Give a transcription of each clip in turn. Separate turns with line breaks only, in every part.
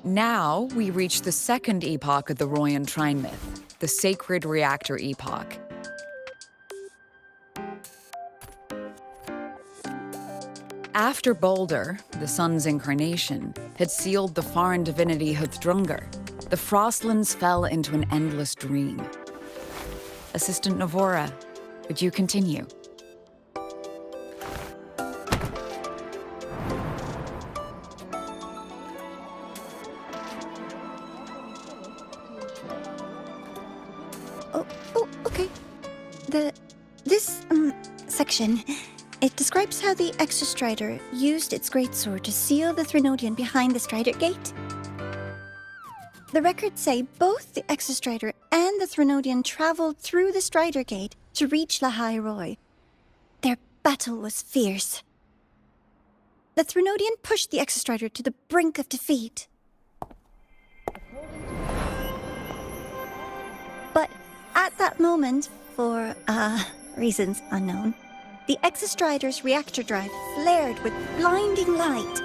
Now we reach the second epoch of the Royan Trine myth, the Sacred Reactor Epoch. After Balder, the sun's incarnation, had sealed the foreign divinity Huthdrungr, the Frostlands fell into an endless dream. Assistant Navora, would you continue?
Okay. This section, it describes how the Exostrider used its greatsword to seal the Threnodian behind the Strider Gate. The records say both the Exostrider and the Threnodian traveled through the Strider Gate to reach Lahai-roi. Their battle was fierce. The Threnodian pushed the Exostrider to the brink of defeat. But at that moment, for, reasons unknown, the Exostrider's reactor drive flared with blinding light.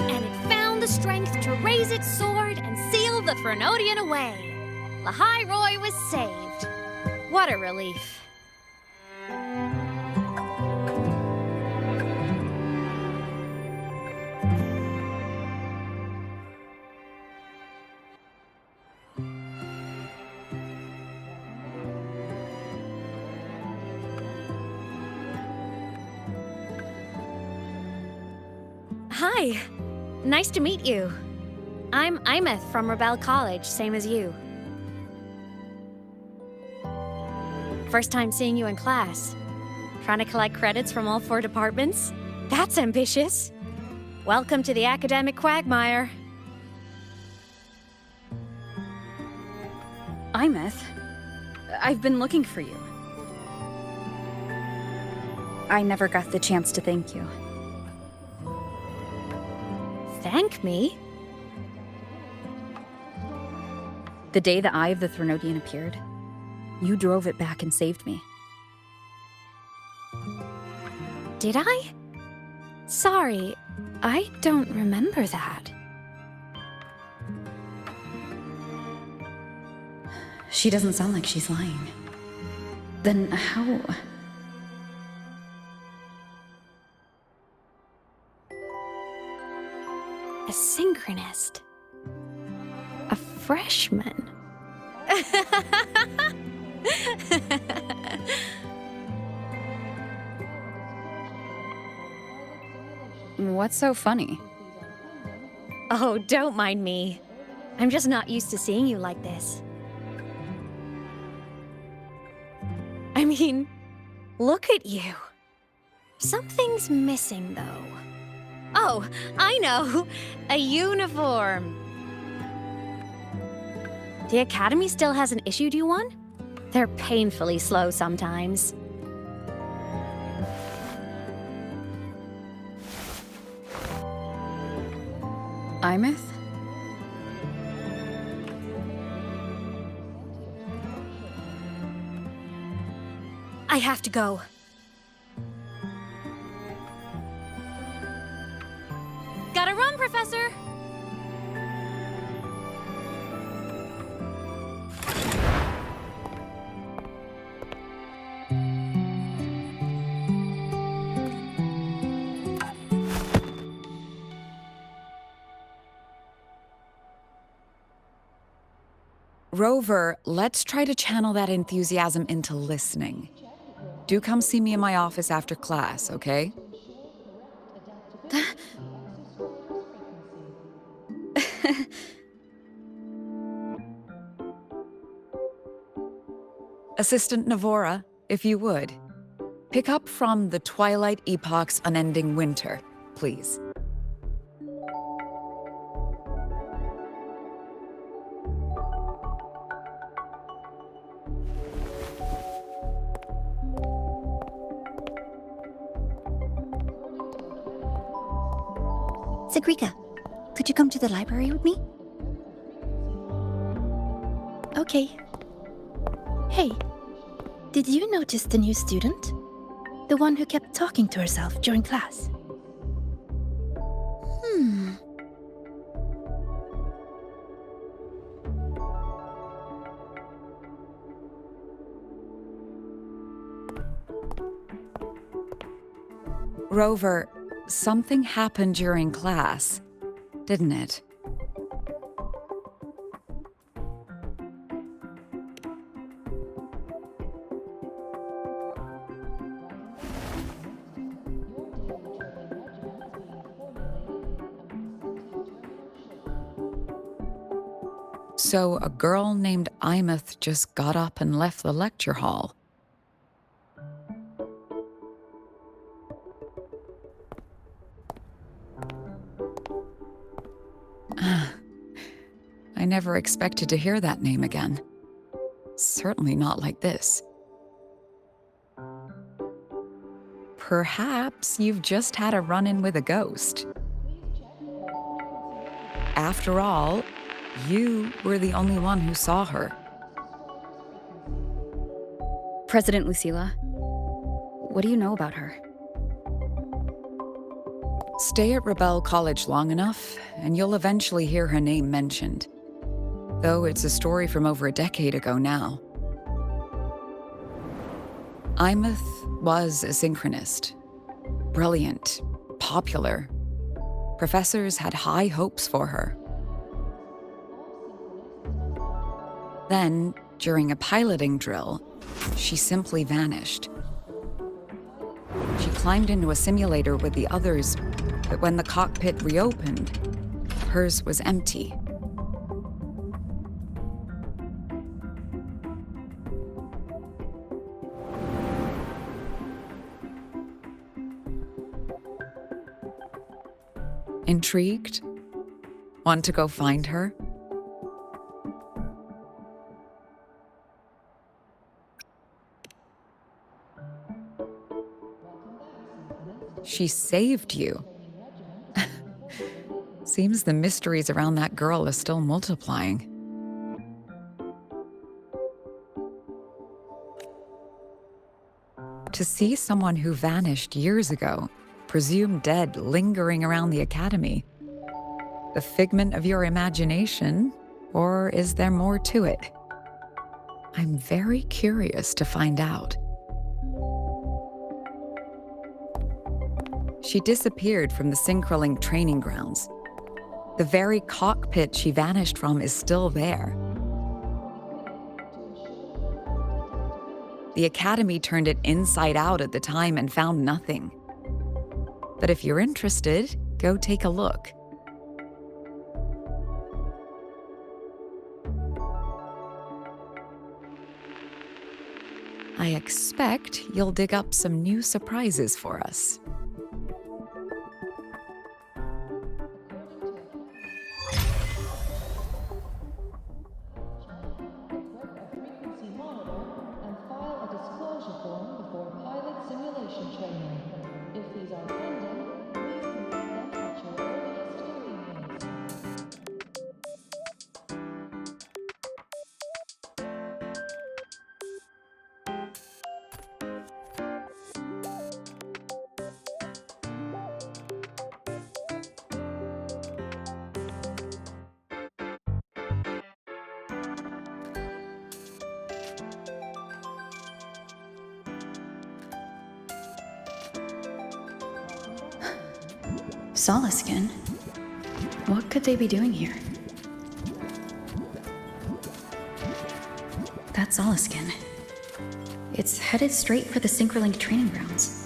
And it found the strength to raise its sword and seal the Threnodian away. Lahai-roi was saved. What a relief. Hi. Nice to meet you. I'm Imeth from Rebel College, same as you. First time seeing you in class. Trying to collect credits from all 4 departments? That's ambitious. Welcome to the academic quagmire.
Imeth, I've been looking for you. I never got the chance to thank you.
Thank me?
The day the Eye of the Threnodian appeared, you drove it back and saved me.
Did I? Sorry, I don't remember that.
She doesn't sound like she's lying. Then how?
A synchronist. A freshman.
What's so funny?
Oh, don't mind me. I'm just not used to seeing you like this. I mean, look at you. Something's missing, though. Oh, I know! A uniform! The Academy still hasn't issued you one? They're painfully slow sometimes.
Imeth?
I have to go. Gotta run, Professor!
Rover, let's try to channel that enthusiasm into listening. Do come see me in my office after class, okay? Assistant Navora, if you would. Pick up from the Twilight Epoch's Unending Winter, please.
Sigrika, could you come to the library with me?
Okay. Hey, did you notice the new student? The one who kept talking to herself during class.
Rover, something happened during class, didn't it? So a girl named Imeth just got up and left the lecture hall. I never expected to hear that name again. Certainly not like this. Perhaps you've just had a run-in with a ghost. After all, you were the only one who saw her.
President Lucilla, what do you know about her?
Stay at Rebel College long enough, and you'll eventually hear her name mentioned. Though it's a story from over a decade ago now. Imeth was a synchronist. Brilliant, popular. Professors had high hopes for her. Then, during a piloting drill, she simply vanished. She climbed into a simulator with the others, but when the cockpit reopened, hers was empty. Intrigued? Want to go find her? She saved you. Seems the mysteries around that girl are still multiplying. To see someone who vanished years ago, presumed dead, lingering around the academy, the figment of your imagination, or is there more to it? I'm very curious to find out. She disappeared from the Synchrolink training grounds. The very cockpit she vanished from is still there. The Academy turned it inside out at the time and found nothing. But if you're interested, go take a look. I expect you'll dig up some new surprises for us.
Solaskin? What could they be doing here? That's Solaskin. It's headed straight for the Synchrolink training grounds.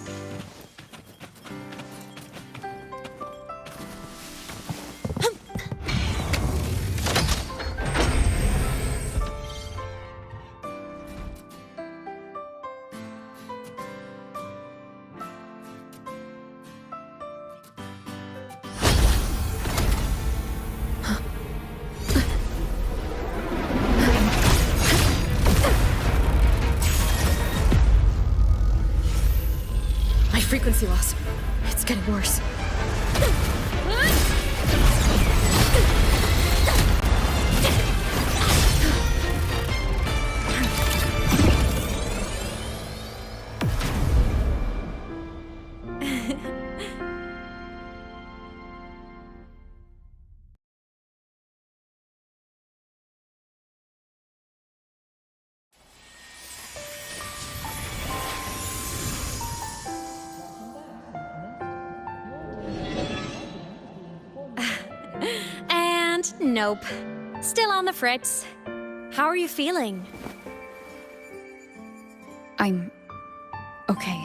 Frequency loss. It's getting worse.
Nope. Still on the fritz. How are you feeling?
I'm okay.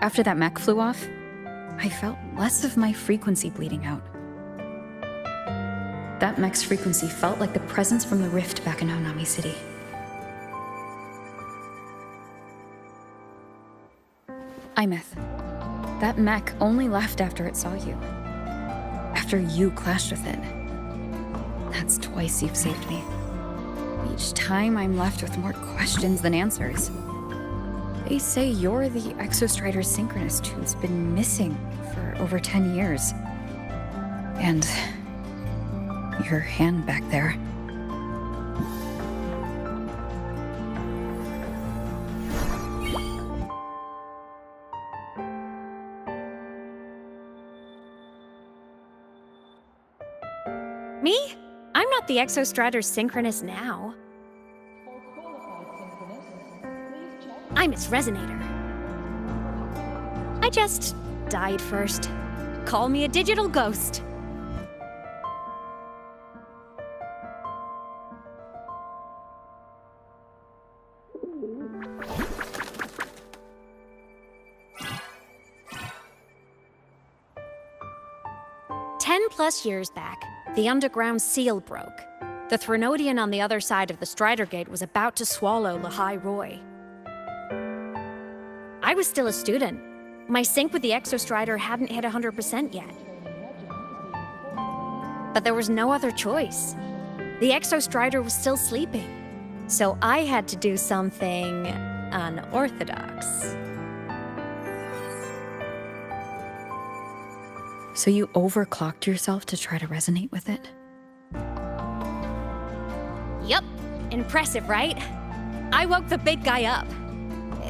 After that mech flew off, I felt less of my frequency bleeding out. That mech's frequency felt like the presence from the rift back in Honami City. Imeth, that mech only left after it saw you. After you clashed with it. That's twice you've saved me. Each time I'm left with more questions than answers. They say you're the Exostrider synchronist who's been missing for over 10 years. And your hand back there.
Me? I'm not the Exostrider synchronist now. I'm its resonator. I just died first. Call me a digital ghost. +10 years back, the underground seal broke. The Threnodian on the other side of the Strider Gate was about to swallow Lahai-roi. I was still a student. My sync with the Exostrider hadn't hit 100% yet. But there was no other choice. The Exostrider was still sleeping. So I had to do something unorthodox.
So you overclocked yourself to try to resonate with it?
Yup. Impressive, right? I woke the big guy up.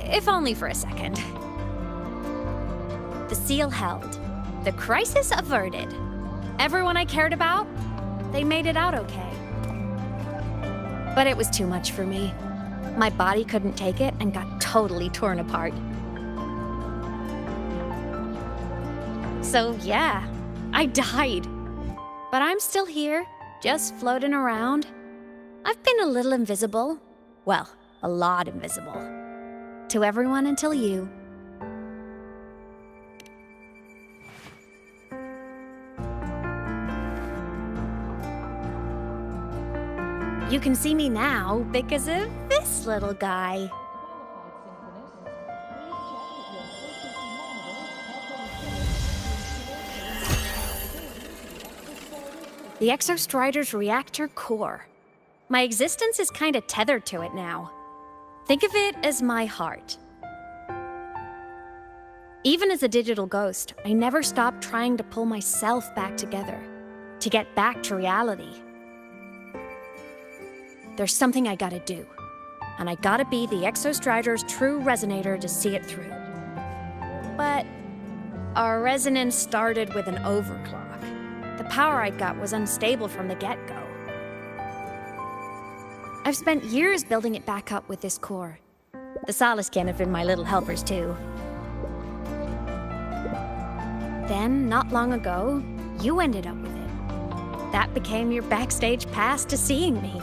If only for a second. The seal held. The crisis averted. Everyone I cared about, they made it out okay. But it was too much for me. My body couldn't take it and got totally torn apart. So yeah, I died. But I'm still here, just floating around. I've been a little invisible. Well, a lot invisible. To everyone until you. You can see me now because of this little guy. The Exostrider's reactor core. My existence is kinda tethered to it now. Think of it as my heart. Even as a digital ghost, I never stopped trying to pull myself back together, to get back to reality. There's something I gotta do, and I gotta be the Exostrider's true resonator to see it through. But our resonance started with an overclock. The power I got was unstable from the get-go. I've spent years building it back up with this core. The Solaskin have been my little helpers too. Then, not long ago, you ended up with it. That became your backstage pass to seeing me.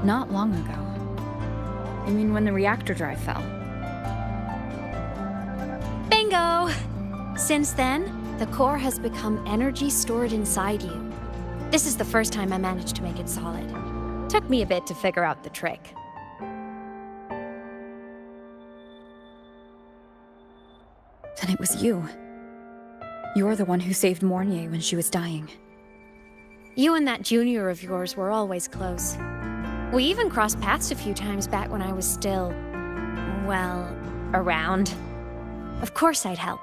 Not long ago. I mean, when the reactor drive fell.
Bingo! Since then, the core has become energy stored inside you. This is the first time I managed to make it solid. Took me a bit to figure out the trick.
Then it was you. You're the one who saved Mornier when she was dying.
You and that junior of yours were always close. We even crossed paths a few times back when I was still, well, around. Of course I'd help.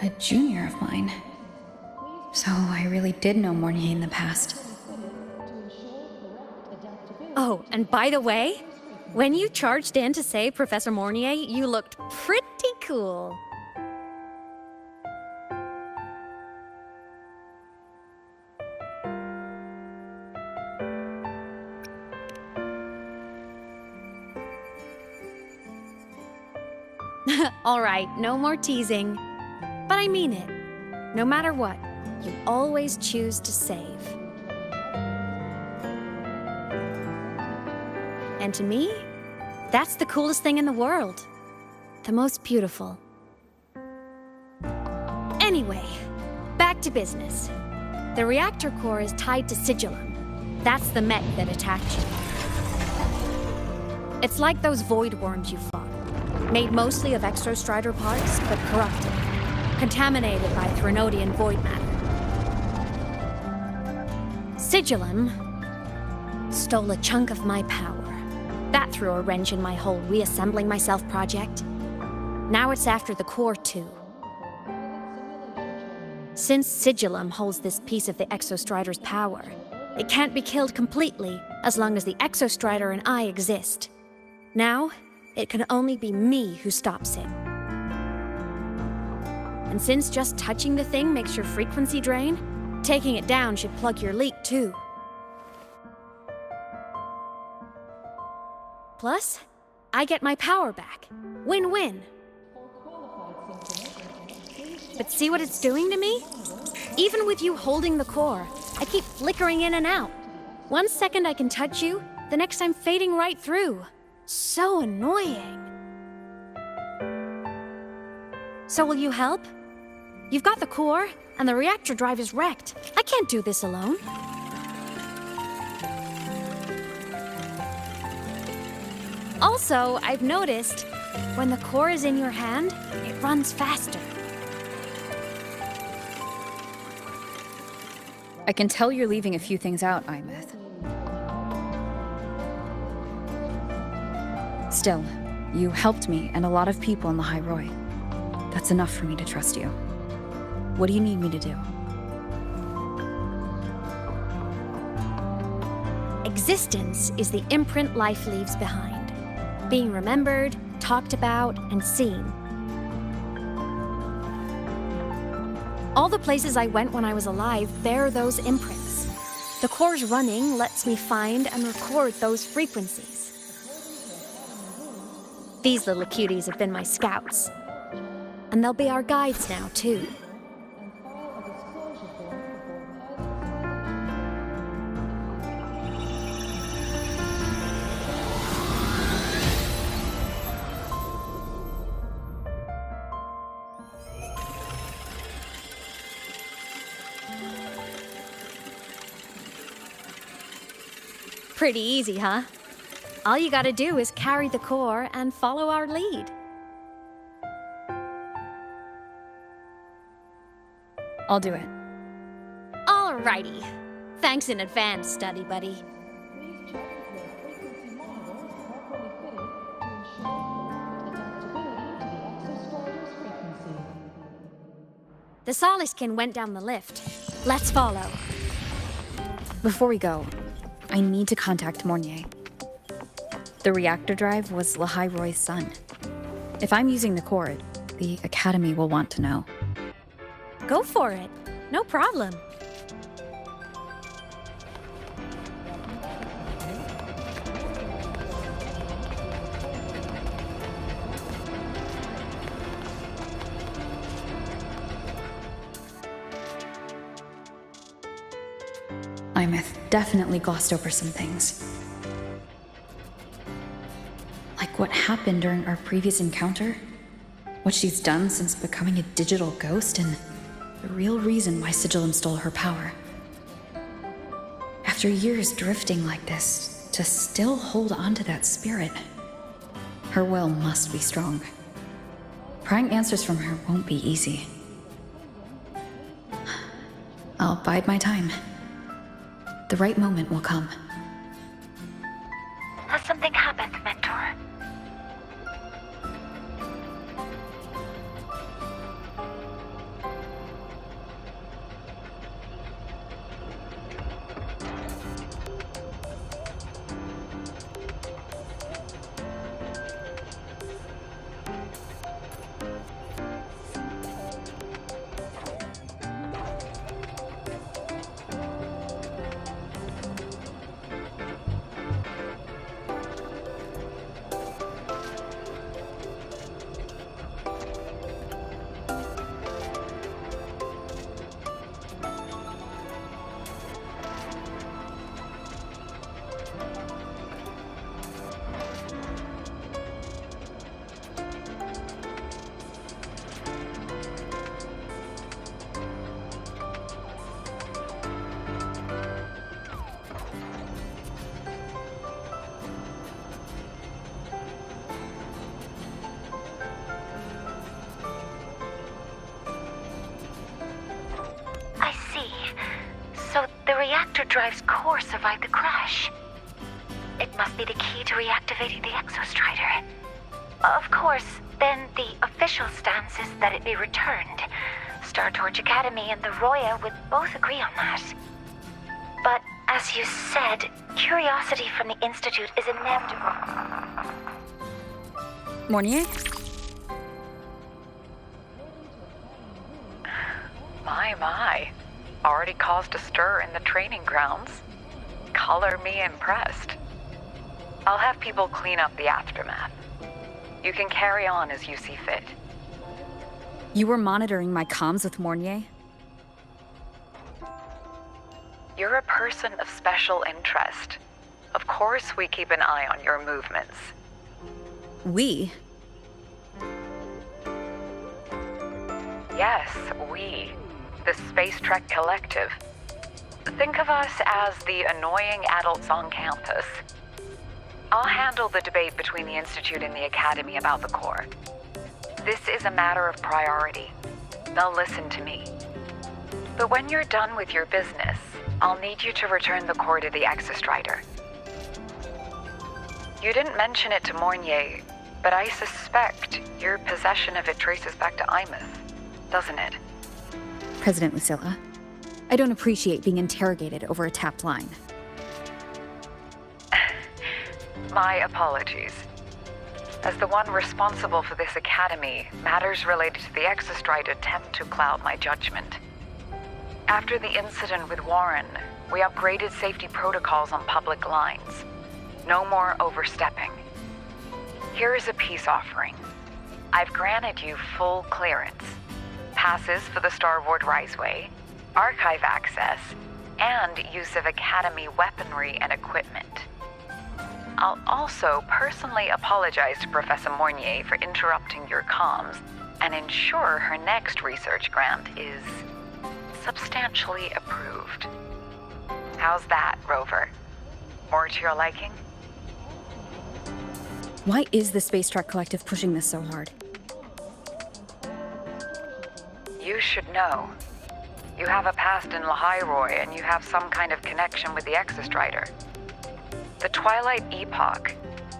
A junior of mine. So I really did know Mornier in the past.
Oh, and by the way, when you charged in to save Professor Mornier, you looked pretty cool. All right, no more teasing. But I mean it. No matter what, you always choose to save. And to me, that's the coolest thing in the world. The most beautiful. Anyway, back to business. The reactor core is tied to Sigillum. That's the mech that attacked you. It's like those void worms you fought. Made mostly of exostrider parts, but corrupted. Contaminated by Threnodian void matter. Sigillum stole a chunk of my power. That threw a wrench in my whole reassembling myself project. Now it's after the core too. Since Sigillum holds this piece of the Exostrider's power, it can't be killed completely as long as the Exostrider and I exist. Now, it can only be me who stops him. And since just touching the thing makes your frequency drain, taking it down should plug your leak too. Plus, I get my power back. Win-win. But see what it's doing to me? Even with you holding the core, I keep flickering in and out. 1 second I can touch you, the next I'm fading right through. So annoying. So will you help? You've got the core, and the reactor drive is wrecked. I can't do this alone. Also, I've noticed, when the core is in your hand, it runs faster.
I can tell you're leaving a few things out, Imeth. Still, you helped me and a lot of people in Lahai-roi. That's enough for me to trust you. What do you need me to do?
Existence is the imprint life leaves behind. Being remembered, talked about, and seen. All the places I went when I was alive bear those imprints. The core's running lets me find and record those frequencies. These little cuties have been my scouts. And they'll be our guides now, too. Pretty easy, huh? All you gotta do is carry the core and follow our lead.
I'll do it.
Alrighty. Thanks in advance, study buddy. The Soliskin went down the lift. Let's follow.
Before we go, I need to contact Mornier. The reactor drive was Lahai-roi's son. If I'm using the cord, the Academy will want to know.
Go for it. No problem.
Imeth definitely glossed over some things. Like what happened during our previous encounter, what she's done since becoming a digital ghost, and the real reason why Sigillum stole her power. After years drifting like this, to still hold on to that spirit, her will must be strong. Prying answers from her won't be easy. I'll bide my time. The right moment will come.
Has something happened, Mentor?
exodrive's core survived the crash. It must be the key to reactivating the exostrider. Of course, then the official stance is that it be returned. Star Torch Academy and the Roya would both agree on that. But as you said, curiosity from the Institute is inevitable.
Mornier?
My. Already caused a stir in the training grounds. Color me impressed. I'll have people clean up the aftermath. You can carry on as you see fit.
You were monitoring my comms with Mornier?
You're a person of special interest. Of course we keep an eye on your movements.
We?
Yes, we. The Space Trek Collective. Think of us as the annoying adults on campus. I'll handle the debate between the Institute and the Academy about the core. This is a matter of priority. They'll listen to me. But when you're done with your business, I'll need you to return the core to the Exostrider. You didn't mention it to Mornier, but I suspect your possession of it traces back to Imeth, doesn't it?
President Lucilla, I don't appreciate being interrogated over a tapped line.
My apologies. As the one responsible for this academy, matters related to the Exostrider tend to cloud my judgment. After the incident with Warren, we upgraded safety protocols on public lines. No more overstepping. Here is a peace offering. I've granted you full clearance. Passes for the Starboard Riseway, archive access, and use of Academy weaponry and equipment. I'll also personally apologize to Professor Mornier for interrupting your comms and ensure her next research grant is substantially approved. How's that, Rover? More to your liking?
Why is the Space Trek Collective pushing this so hard?
You should know. You have a past in Lahai-roi, and you have some kind of connection with the Exostrider. The Twilight Epoch,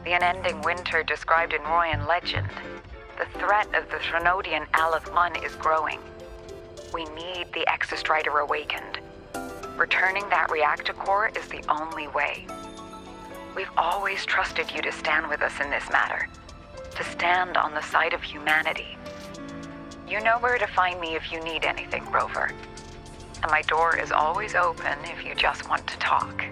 the unending winter described in Royan legend, the threat of the Threnodian Aleth-1 is growing. We need the Exostrider awakened. Returning that reactor core is the only way. We've always trusted you to stand with us in this matter, to stand on the side of humanity. You know where to find me if you need anything, Rover. And my door is always open if you just want to talk.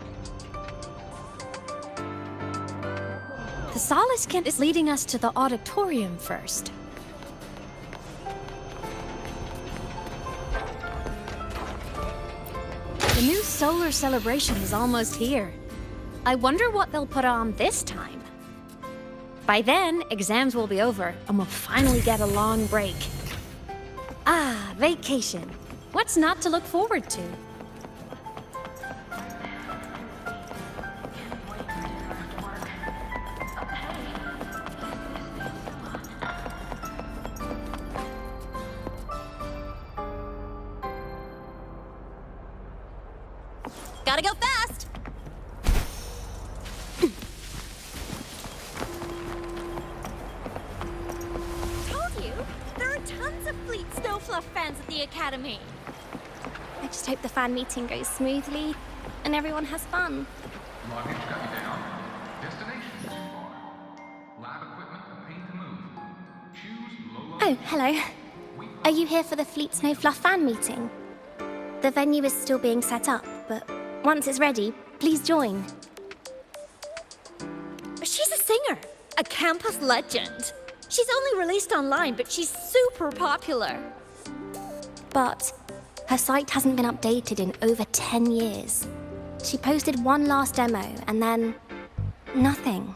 The Solace Kent is leading us to the auditorium first. The new solar celebration is almost here. I wonder what they'll put on this time. By then, exams will be over, and we'll finally get a long break. Ah, vacation. What's not to look forward to?
Gotta go fast!
Told you! There are tons of Fleet Snowfluff fans at the Academy. I just hope the fan meeting goes smoothly and everyone has fun.
Luggage coming down. Destination too far. Lab equipment prepared to move. Choose low.
Oh, hello. Are you here for the Fleet Snowfluff fan meeting? The venue is still being set up, but once it's ready, please join.
She's a singer, a campus legend. She's only released online, but she's super popular.
But her site hasn't been updated in over 10 years. She posted one last demo and then nothing.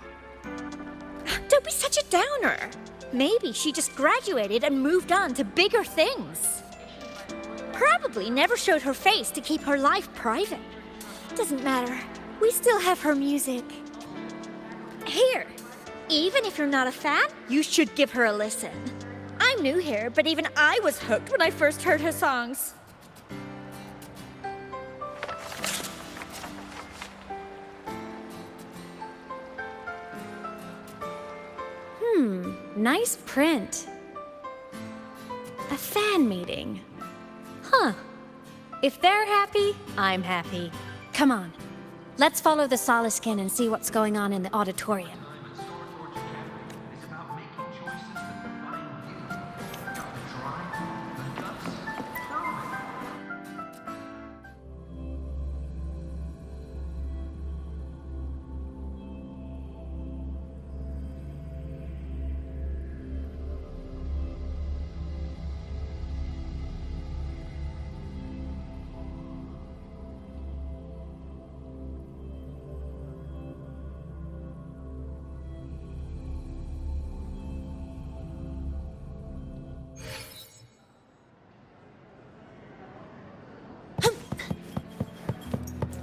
Don't be such a downer. Maybe she just graduated and moved on to bigger things. Probably never showed her face to keep her life private. Doesn't matter. We still have her music. Here, even if you're not a fan, you should give her a listen. I'm new here, but even I was hooked when I first heard her songs.
Nice print. A fan meeting. Huh. If they're happy, I'm happy. Come on. Let's follow the Soliskin and see what's going on in the auditorium.
It's about making choices that define you. Got the drive, the guts, prove it.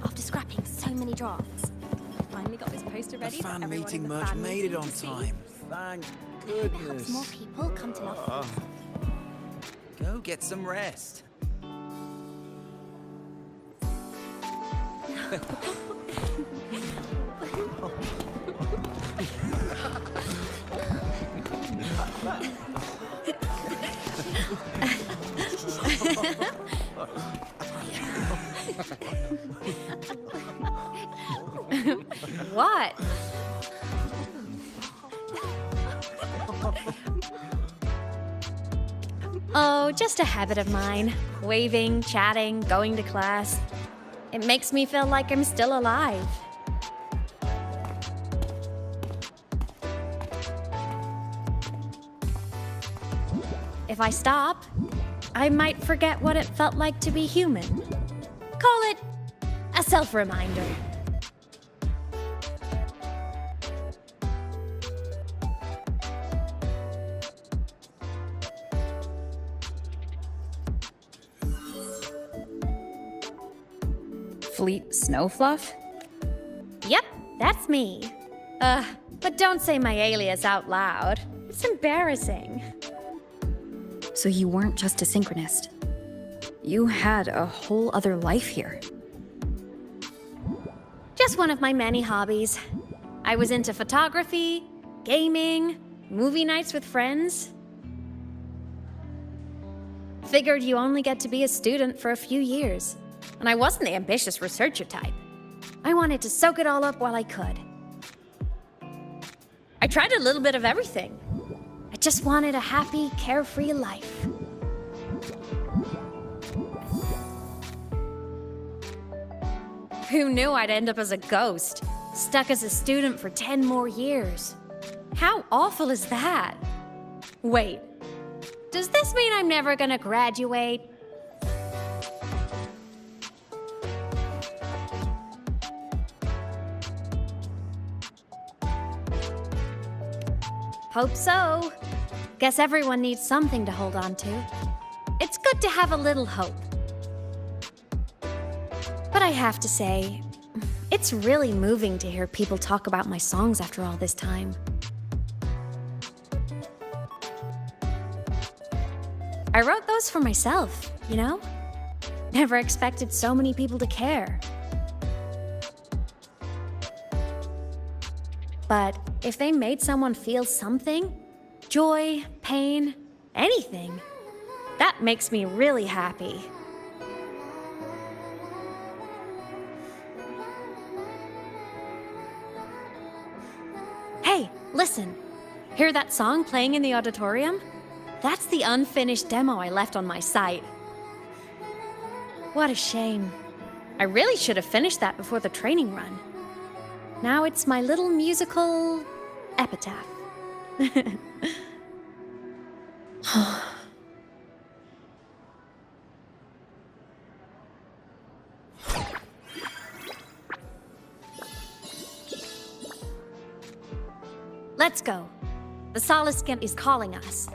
After scrapping so many drafts, finally got this poster ready.
The fan
for everyone
meeting
in the
merch
fan
made it
meeting
on
to see.
time. Thank
It helps
goodness.
more people come to love food.
Go get some rest.
What? Oh, just a habit of mine. Waving, chatting, going to class. It makes me feel like I'm still alive. If I stop, I might forget what it felt like to be human. Call it a self-reminder.
Fleet Snowfluff?
Yep, that's me. But don't say my alias out loud. It's embarrassing.
So you weren't just a synchronist. You had a whole other life here.
Just one of my many hobbies. I was into photography, gaming, movie nights with friends. Figured you only get to be a student for a few years. And I wasn't the ambitious researcher type. I wanted to soak it all up while I could. I tried a little bit of everything. I just wanted a happy, carefree life. Who knew I'd end up as a ghost, stuck as a student for 10 more years? How awful is that? Wait, does this mean I'm never gonna graduate? Hope so. Guess everyone needs something to hold on to. It's good to have a little hope. But I have to say, it's really moving to hear people talk about my songs after all this time. I wrote those for myself, you know? Never expected so many people to care. But if they made someone feel something, joy, pain, anything, that makes me really happy. Hey, listen. Hear that song playing in the auditorium? That's the unfinished demo I left on my site. What a shame. I really should have finished that before the training run. Now it's my little musical epitaph. Let's go. The Soliskin is calling us.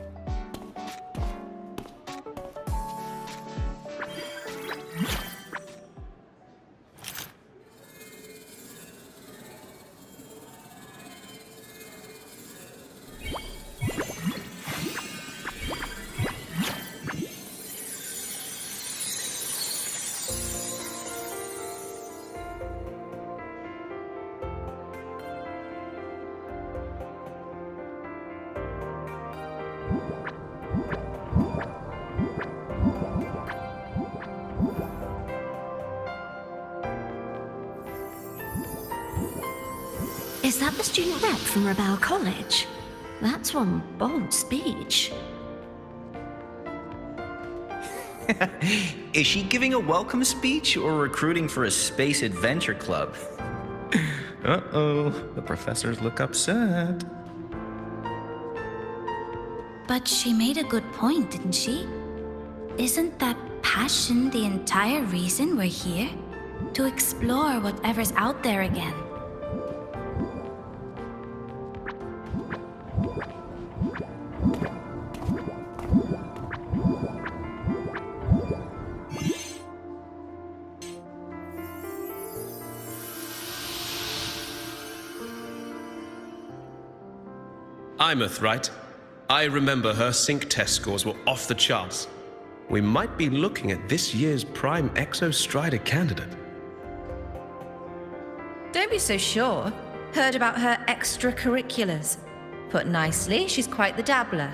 Is that the student rep from Rebel College? That's one bold speech.
Is she giving a welcome speech or recruiting for a space adventure club? Uh-oh, the professors look upset.
But she made a good point, didn't she? Isn't that passion the entire reason we're here? To explore whatever's out there again.
Imeth, right? I remember her sync test scores were off the charts. We might be looking at this year's prime Exostrider candidate.
Don't be so sure. Heard about her extracurriculars. Put nicely, she's quite the dabbler.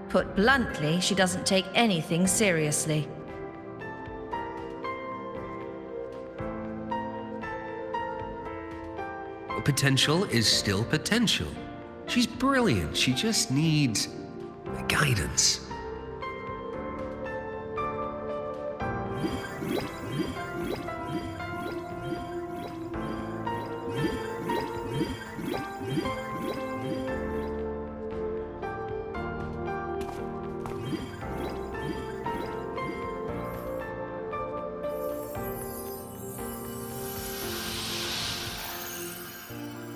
Put bluntly, she doesn't take anything seriously.
Potential is still potential. She's brilliant. She just needs guidance.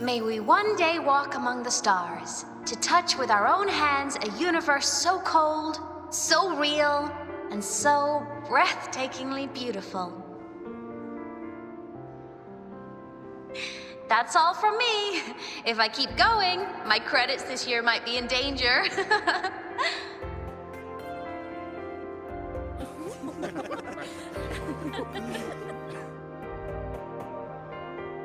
May we one day walk among the stars, to touch with our own hands a universe so cold, so real, and so breathtakingly beautiful. That's all from me. If I keep going, my credits this year might be in danger.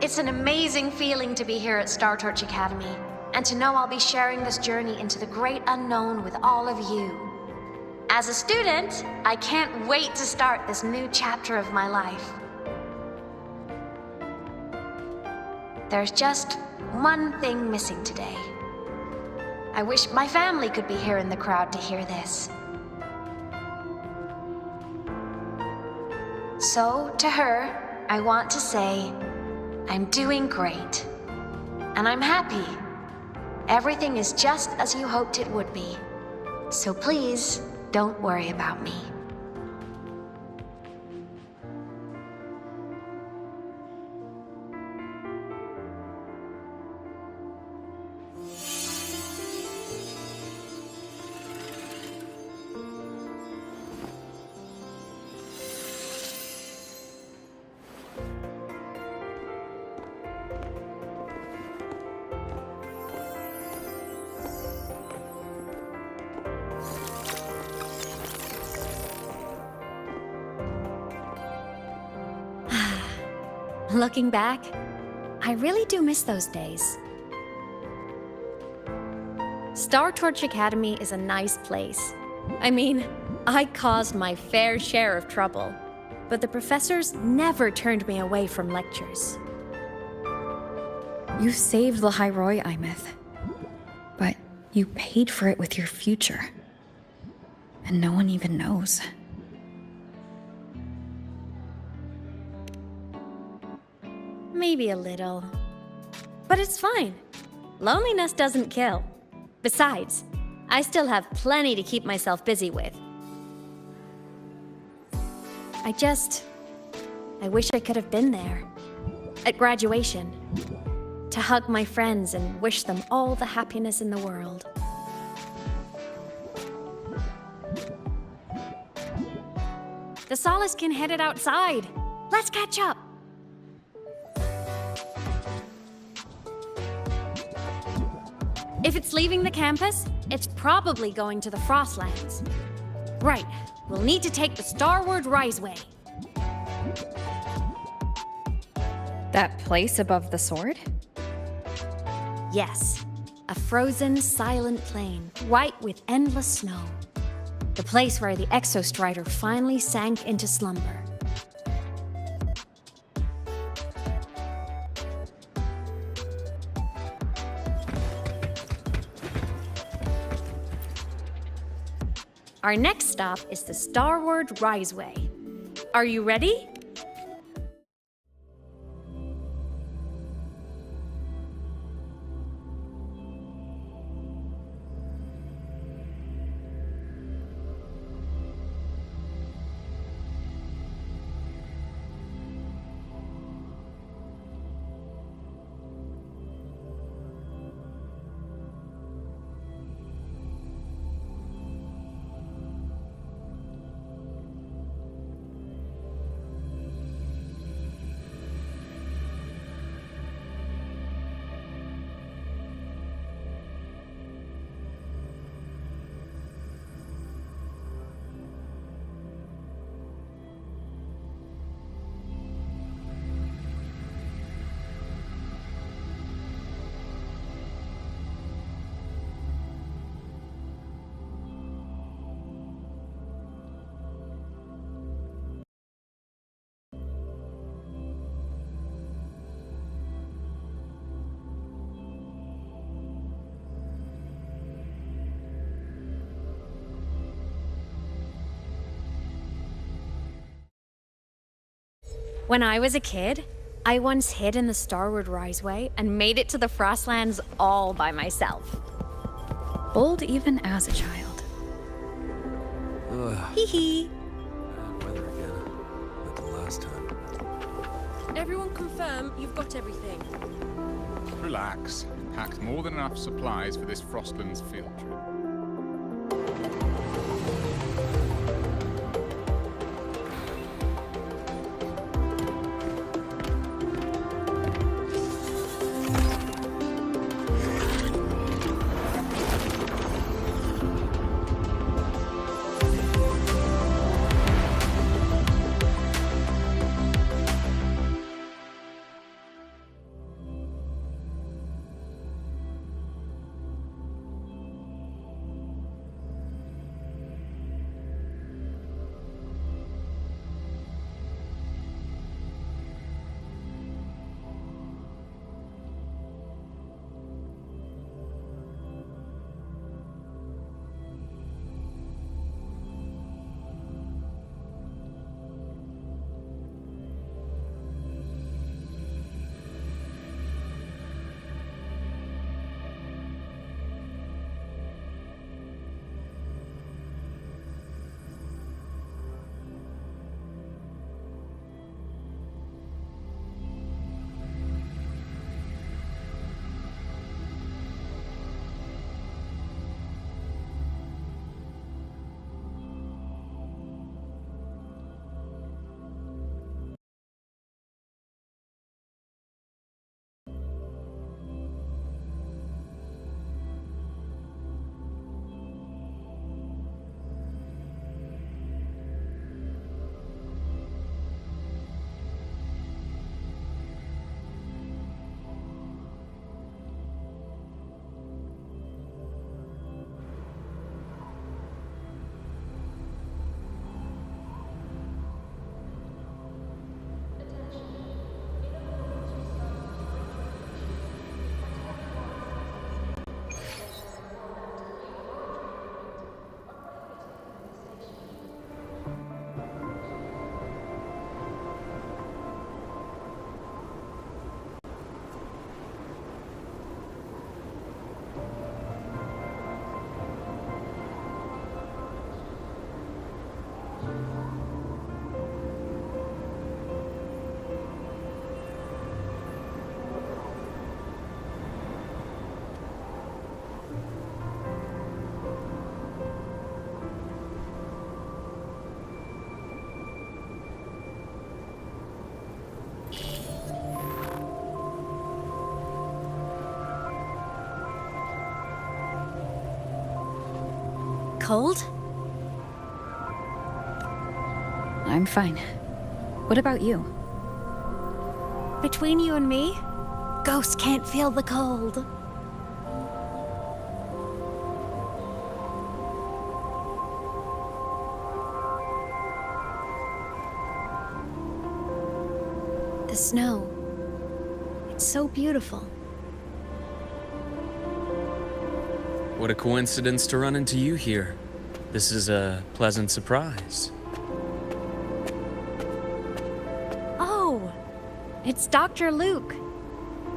It's an amazing feeling to be here at Star Torch Academy, and to know I'll be sharing this journey into the great unknown with all of you. As a student, I can't wait to start this new chapter of my life. There's just one thing missing today. I wish my family could be here in the crowd to hear this. So, to her, I want to say, I'm doing great. And I'm happy. Everything is just as you hoped it would be. So please, don't worry about me.
Looking back, I really do miss those days. Star Torch Academy is a nice place. I mean, I caused my fair share of trouble, but the professors never turned me away from lectures.
You saved Lahai-roi, Imeth. But you paid for it with your future. And no one even knows.
Maybe a little. But it's fine. Loneliness doesn't kill. Besides, I still have plenty to keep myself busy with. I wish I could have been there. At graduation. To hug my friends and wish them all the happiness in the world. The Solace can headed outside. Let's catch up. If it's leaving the campus, it's probably going to the Frostlands. Right, we'll need to take the Starward Riseway.
That place above the sword?
Yes, a frozen, silent plain, white with endless snow. The place where the Exostrider finally sank into slumber. Our next stop is the Lahai-roi. Are you ready? When I was a kid, I once hid in the Lahai-roi and made it to the Frostlands all by myself.
Bold even as a child.
Hee hee.
Bad weather again, like the last time.
Everyone confirm you've got everything.
Relax. We packed more than enough supplies for this Frostlands field trip.
Cold?
I'm fine. What about you?
Between you and me, ghosts can't feel the cold. The snow. It's so beautiful.
What a coincidence to run into you here. This is a pleasant surprise.
Oh, it's Dr. Luke.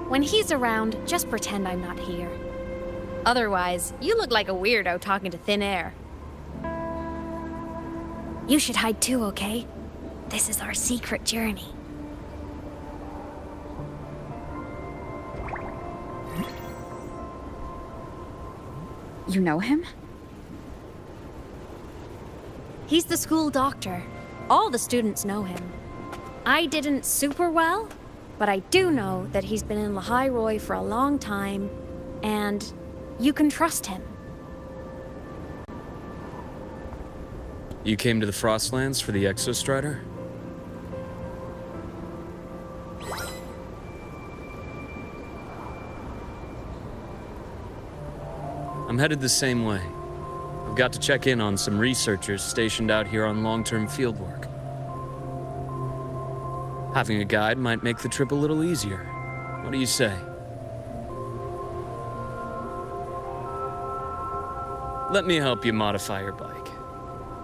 When he's around, just pretend I'm not here. Otherwise, you look like a weirdo talking to thin air. You should hide too, okay? This is our secret journey.
You know him?
He's the school doctor. All the students know him. I didn't super well, but I do know that he's been in Lahai-roi for a long time, and you can trust him.
You came to the Frostlands for the Exostrider? I'm headed the same way. I've got to check in on some researchers stationed out here on long-term fieldwork. Having a guide might make the trip a little easier. What do you say? Let me help you modify your bike.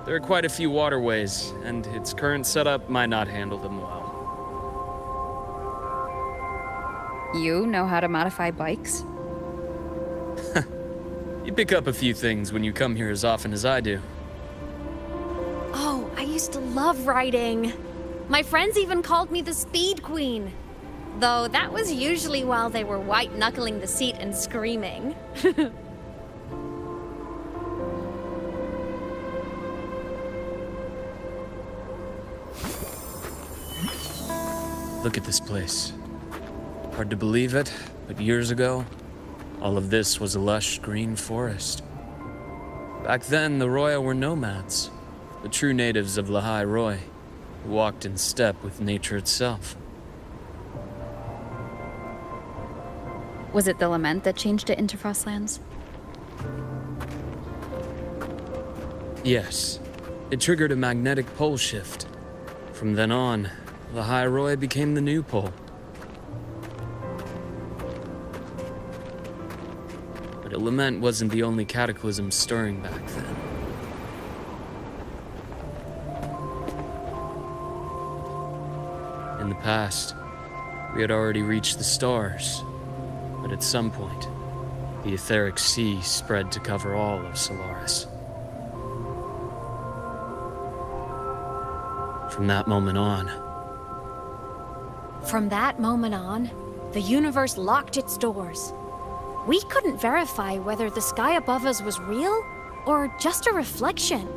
There are quite a few waterways, and its current setup might not handle them well.
You know how to modify bikes?
You pick up a few things when you come here as often as I do.
Oh, I used to love riding. My friends even called me the Speed Queen. Though that was usually while they were white-knuckling the seat and screaming.
Look at this place. Hard to believe it, but years ago, all of this was a lush green forest. Back then, the Roya were nomads, the true natives of Lahai-roi, who walked in step with nature itself.
Was it the lament that changed it into Frostlands?
Yes, it triggered a magnetic pole shift. From then on, Lahai-roi became the new pole. But a lament wasn't the only cataclysm stirring back then. In the past, we had already reached the stars, but at some point, the etheric sea spread to cover all of Solaris. From that moment on,
the universe locked its doors. We couldn't verify whether the sky above us was real or just a reflection.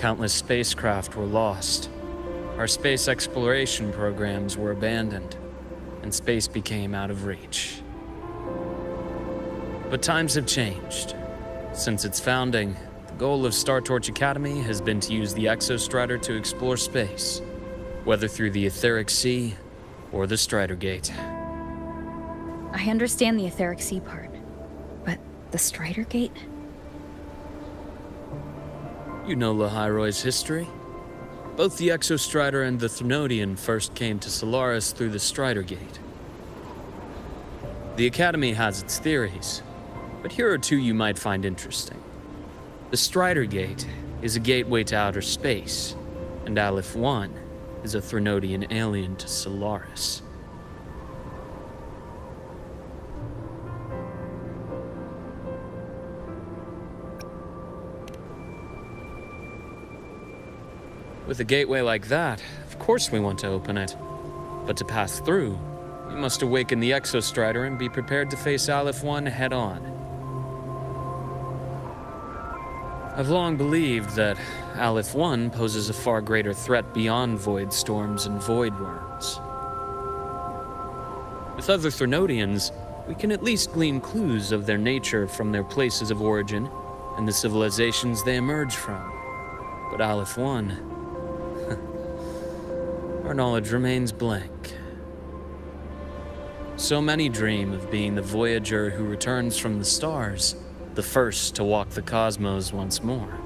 countless spacecraft were lost. Our space exploration programs were abandoned, and space became out of reach. But times have changed. Since its founding, the goal of Star Torch Academy has been to use the Exostrider to explore space, whether through the Etheric Sea or the Strider Gate.
I understand the Etheric Sea part, but the Strider Gate?
You know Lahai-roi's history. Both the Exostrider and the Threnodian first came to Solaris through the Strider Gate. The Academy has its theories, but here are two you might find interesting. The Strider Gate is a gateway to outer space, and Aleph-1 is a Threnodian alien to Solaris. With a gateway like that, of course we want to open it. But to pass through, we must awaken the Exostrider and be prepared to face Aleph-1 head-on. I've long believed that Aleph-1 poses a far greater threat beyond void storms and void worms. With other Threnodians, we can at least glean clues of their nature from their places of origin and the civilizations they emerge from. But Aleph-1, our knowledge remains blank. So many dream of being the Voyager who returns from the stars, the first to walk the cosmos once more.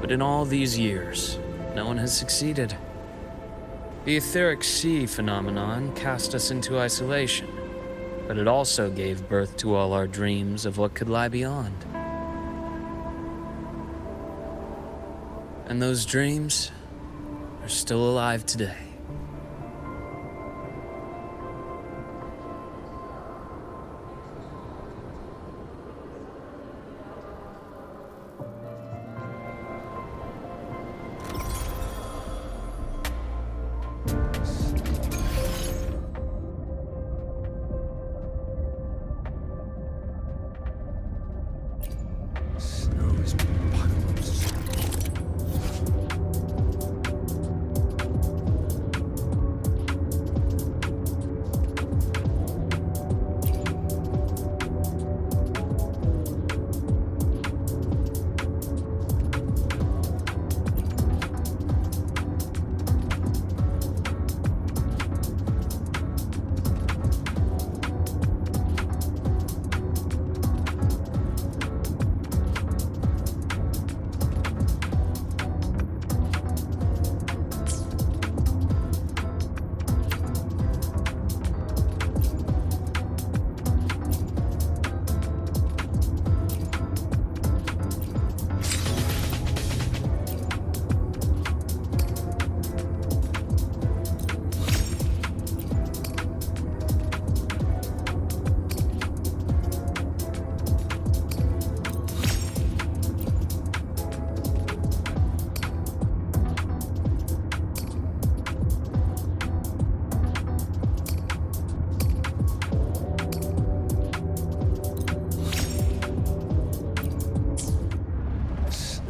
But in all these years, no one has succeeded. The Etheric Sea phenomenon cast us into isolation, but it also gave birth to all our dreams of what could lie beyond. And those dreams are still alive today.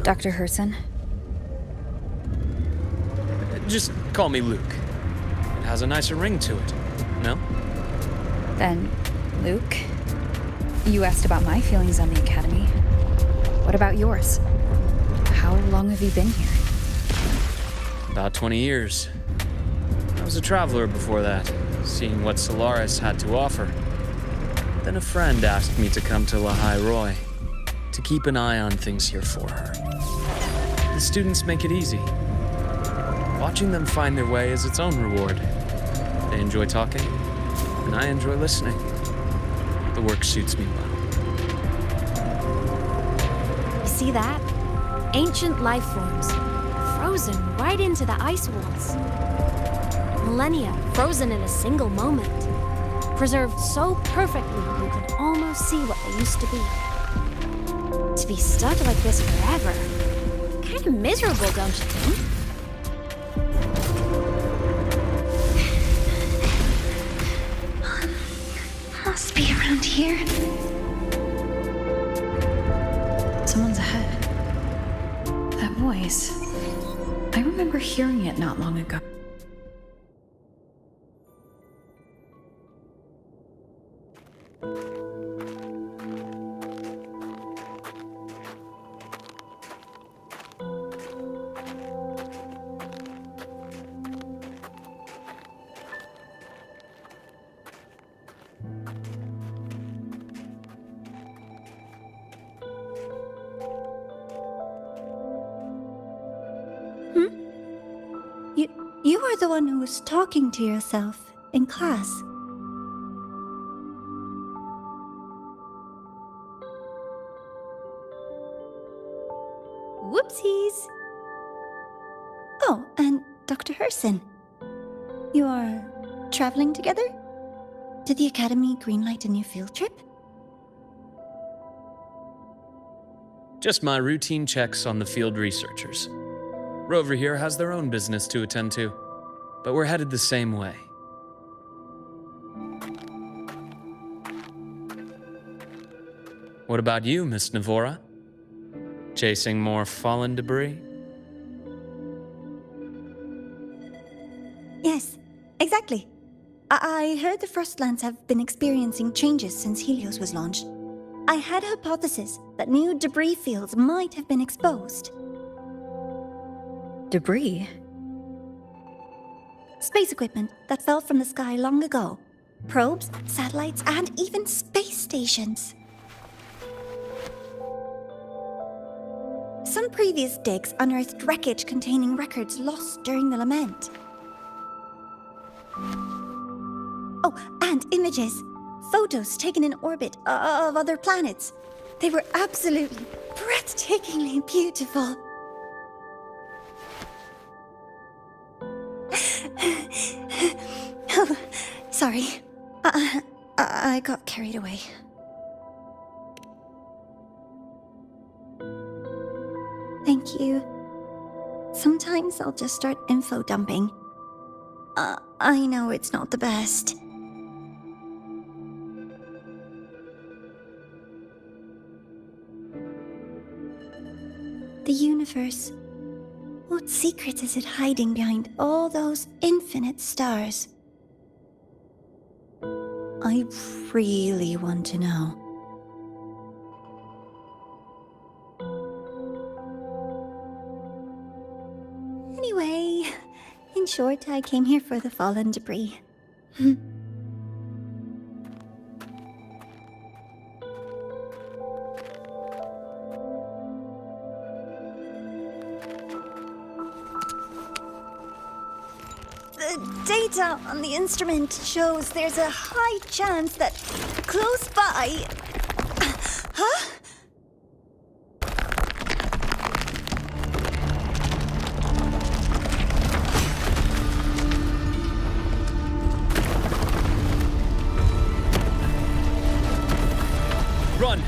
Dr. Herson?
Just call me Luke. It has a nicer ring to it, no?
Then, Luke, you asked about my feelings on the Academy. What about yours? How long have you been here?
About 20 years. I was a traveler before that, seeing what Solaris had to offer. Then a friend asked me to come to Lahai-roi, to keep an eye on things here for her. The students make it easy. Watching them find their way is its own reward. They enjoy talking, and I enjoy listening. The work suits me well.
You see that? Ancient life forms, frozen right into the ice walls. Millennia frozen in a single moment. Preserved so perfectly you could almost see what they used to be. To be stuck like this forever. Kind of miserable, don't you think?
Must be around here.
Someone's ahead. That voice. I remember hearing it not long ago.
You are the one who was talking to yourself in class.
Whoopsies!
Oh, and Dr. Herson. You are traveling together? Did the Academy greenlight a new field trip?
Just my routine checks on the field researchers. Rover here has their own business to attend to, but we're headed the same way. What about you, Miss Navora? Chasing more fallen debris?
Yes, exactly. I heard the Frostlands have been experiencing changes since Helios was launched. I had a hypothesis that new debris fields might have been exposed.
Debris?
Space equipment that fell from the sky long ago. Probes, satellites, and even space stations. Some previous digs unearthed wreckage containing records lost during the lament. Oh, and images. photos taken in orbit of other planets. They were absolutely breathtakingly beautiful. Oh, sorry. I got carried away. Thank you. Sometimes I'll just start info dumping. I know it's not the best. The universe. What secret is it hiding behind all those infinite stars? I really want to know. Anyway, in short, I came here for the fallen debris. The data on the instrument shows there's a high chance that close by... Huh?
Run!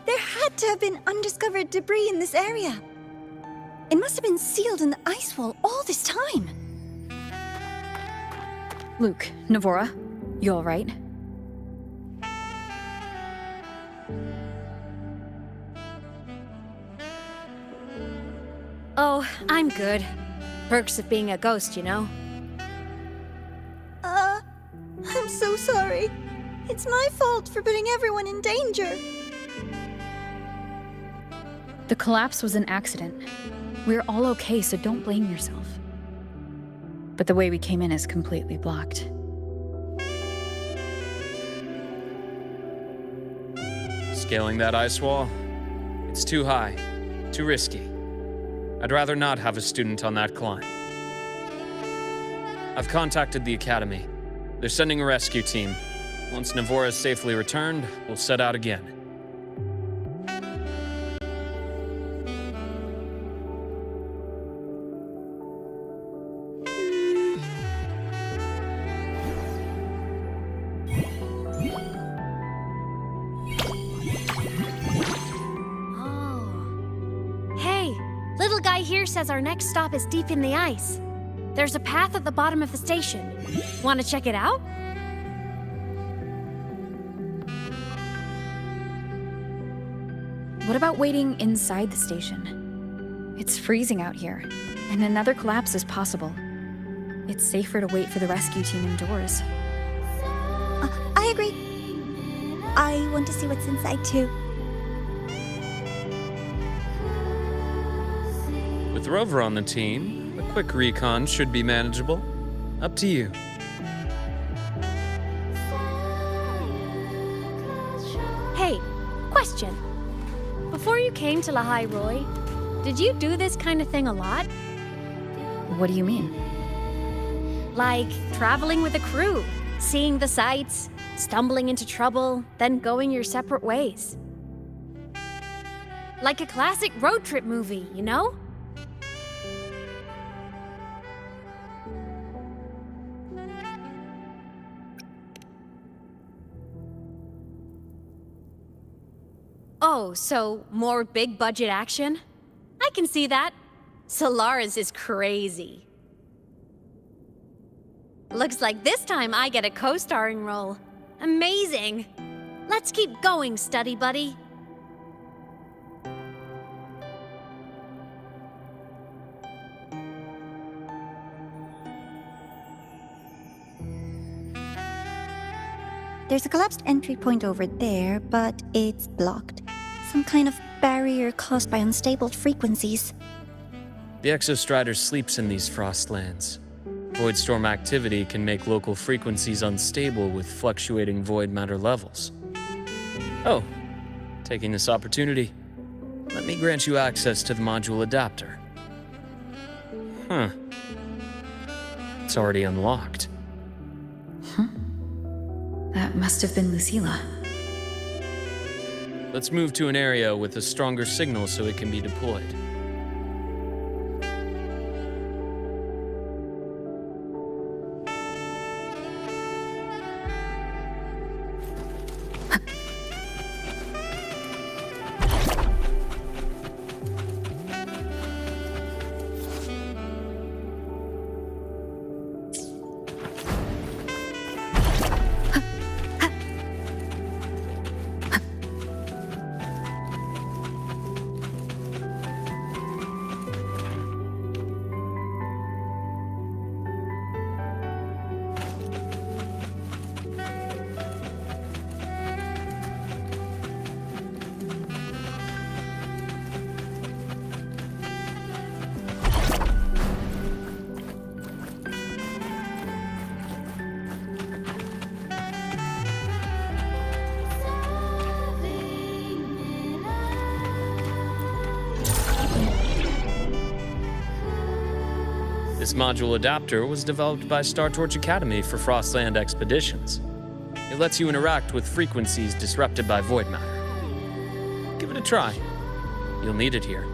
There had to have been undiscovered debris in this area. It must have been sealed in the ice wall all this time.
Luke, Navora, you all right?
Oh, I'm good. Perks of being a ghost, you know?
I'm so sorry. It's my fault for putting everyone in danger.
The collapse was an accident. We're all okay, so don't blame yourself. But the way we came in is completely blocked.
Scaling that ice wall? It's too high, too risky. I'd rather not have a student on that climb. I've contacted the Academy. They're sending a rescue team. Once Navora is safely returned, we'll set out again.
Says our next stop is deep in the ice. There's a path at the bottom of the station. Want to check it out?
What about waiting inside the station? It's freezing out here, and another collapse is possible. It's safer to wait for the rescue team indoors.
I agree. I want to see what's inside too.
With Rover on the team, a quick recon should be manageable. Up to you.
Hey, question. Before you came to Lahai-roi, did you do this kind of thing a lot?
What do you mean?
Like traveling with a crew, seeing the sights, stumbling into trouble, then going your separate ways. Like a classic road trip movie, you know? Oh, so more big budget action? I can see that. Solaris is crazy. Looks like this time I get a co-starring role. Amazing! Let's keep going, study buddy.
There's a collapsed entry point over there, but it's blocked. Some kind of barrier caused by unstable frequencies.
The Exostrider sleeps in these frostlands. Void storm activity can make local frequencies unstable with fluctuating void matter levels. Oh, taking this opportunity, let me grant you access to the module adapter. Huh. It's already unlocked.
That must have been Lucilla.
Let's move to an area with a stronger signal so it can be deployed. This module adapter was developed by Star Torch Academy for Frostland expeditions. It lets you interact with frequencies disrupted by void matter. Give it a try. You'll need it here.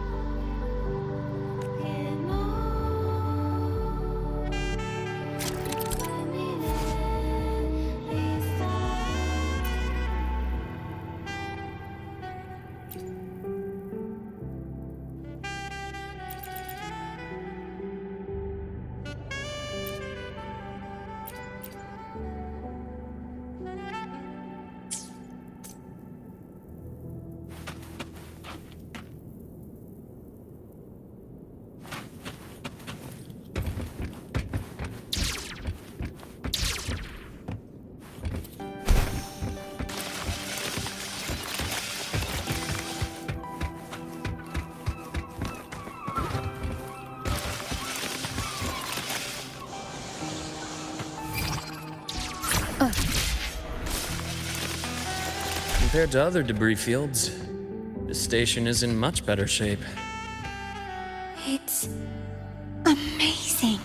Compared to other debris fields, this station is in much better shape.
It's amazing.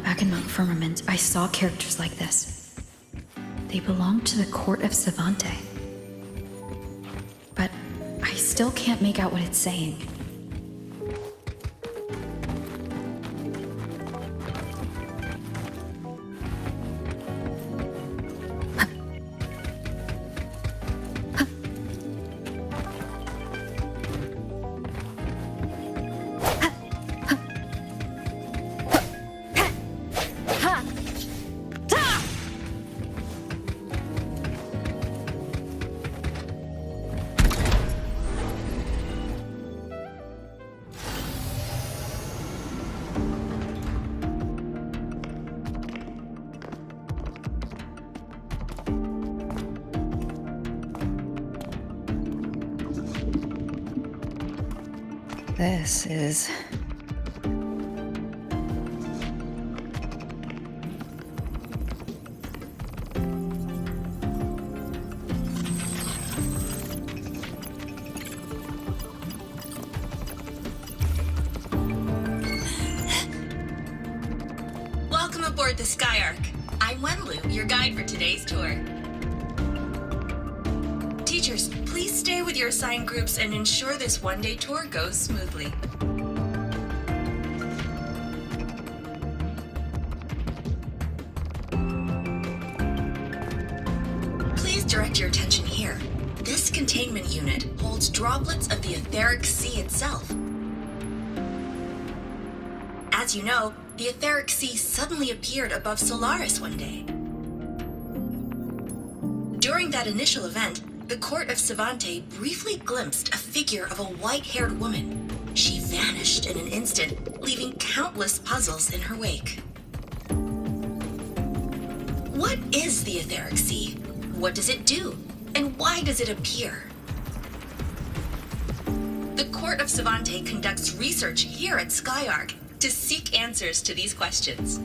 Back in Mount Firmament, I saw characters like this. They belonged to the court of Savante. But I still can't make out what it's saying. This is...
Welcome aboard the Skyark. I'm Wenlu, your guide for today's tour. Teachers, please stay with your assigned groups and ensure this one-day tour goes smoothly. Please direct your attention here. This containment unit holds droplets of the etheric sea itself. As you know, the etheric sea suddenly appeared above Solaris one day. During that initial event, the court of Savante briefly glimpsed a figure of a white-haired woman. She vanished in an instant, leaving countless puzzles in her wake. What is the etheric sea? What does it do? And why does it appear? The court of Savante conducts research here at Skyark to seek answers to these questions.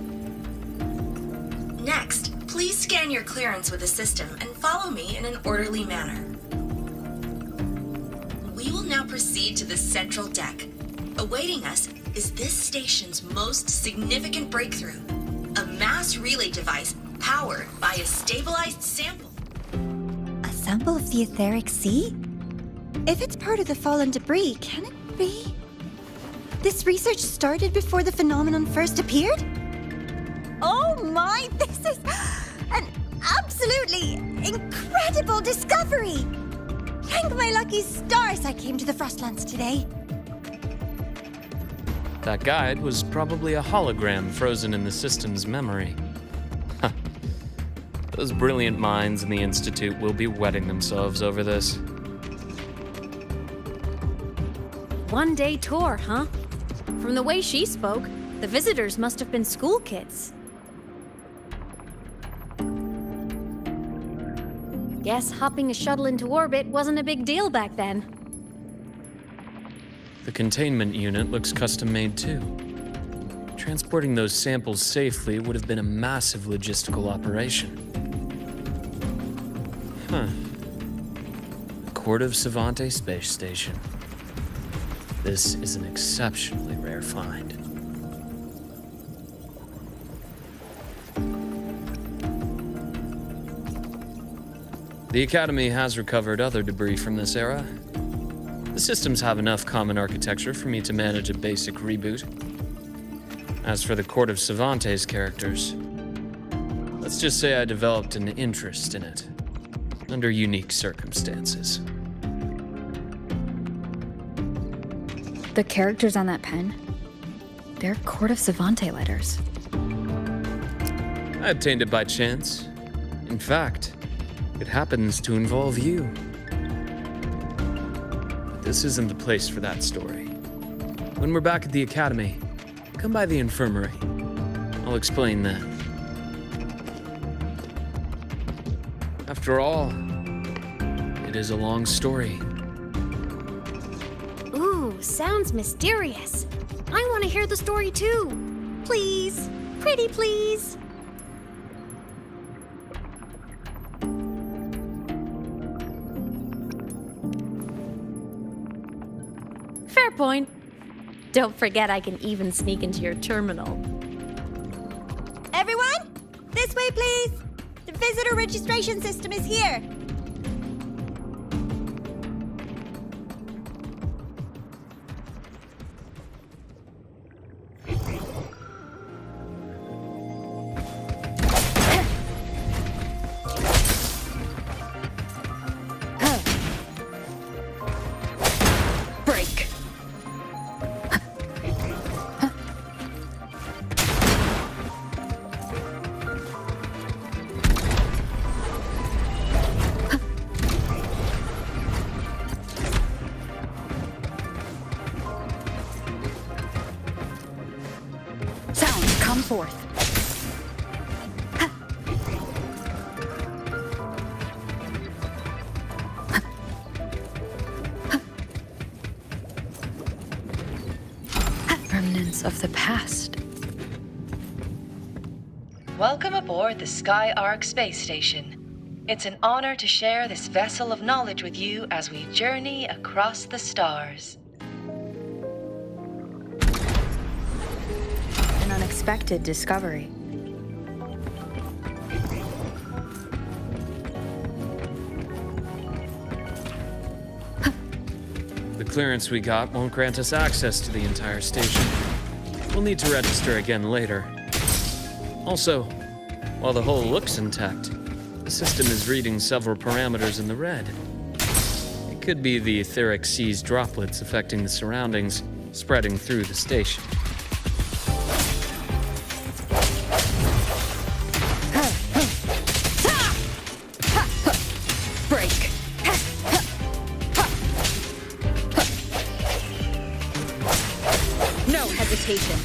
Next, please scan your clearance with the system and follow me in an orderly manner. We will now proceed to the central deck. Awaiting us is this station's most significant breakthrough, a mass relay device powered by a stabilized sample.
A sample of the etheric sea? If it's part of the fallen debris, can it be? This research started before the phenomenon first appeared? Oh my, this is an absolutely incredible discovery! Thank my lucky stars I came to the Frostlands today.
That guide was probably a hologram frozen in the system's memory. Those brilliant minds in the Institute will be wetting themselves over this.
One-day tour, huh? From the way she spoke, the visitors must have been school kids. Guess hopping a shuttle into orbit wasn't a big deal back then.
The containment unit looks custom-made too. Transporting those samples safely would have been a massive logistical operation. Court of Savante Space Station. This is an exceptionally rare find. The Academy has recovered other debris from this era. The systems have enough common architecture for me to manage a basic reboot. As for the Court of Savante's characters, let's just say I developed an interest in it, under unique circumstances.
The characters on that pen, they're Court of Savante letters.
I obtained it by chance. In fact, it happens to involve you. But this isn't the place for that story. When we're back at the Academy, come by the infirmary. I'll explain then. After all, it is a long story.
Ooh, sounds mysterious. I want to hear the story too. Please, pretty please. Fair point. Don't forget I can even sneak into your terminal.
Everyone, this way please. The visitor registration system is here.
Break. Sound, come forth. remnants of the past.
Welcome aboard the Sky Ark space station. It's an honor to share this vessel of knowledge with you as we journey across the stars.
An unexpected discovery.
The clearance we got won't grant us access to the entire station. We'll need to register again later. Also, while the hull looks intact, the system is reading several parameters in the red. It could be the etheric sea's droplets affecting the surroundings, spreading through the station.
Break. No hesitation.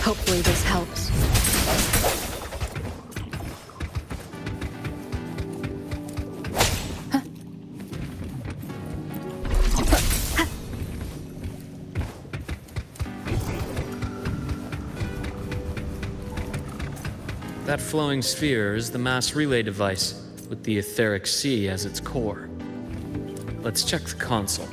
Hopefully this helps.
That flowing sphere is the mass relay device, with the etheric sea as its core. Let's check the console.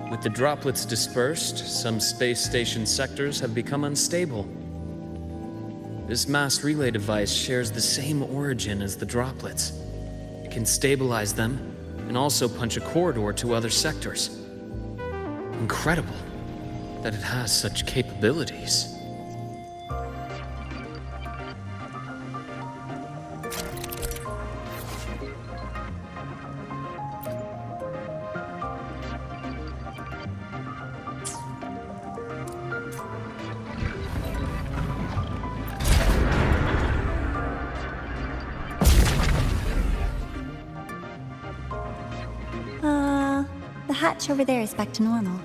With the droplets dispersed, some space station sectors have become unstable. This mass relay device shares the same origin as the droplets. It can stabilize them and also punch a corridor to other sectors. Incredible that it has such capabilities.
The hatch over there is back to normal.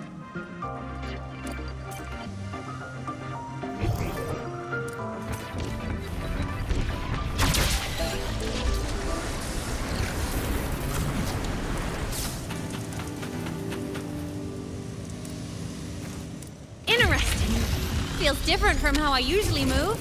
Interesting. Feels different from how I usually move.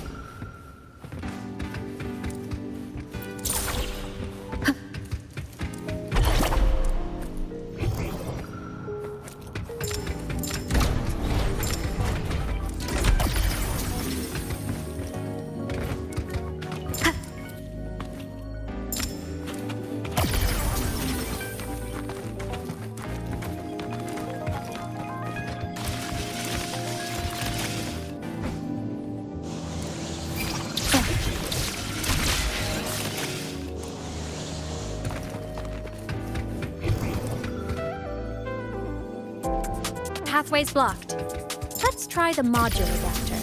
Pathway's blocked. Let's try the module adapter.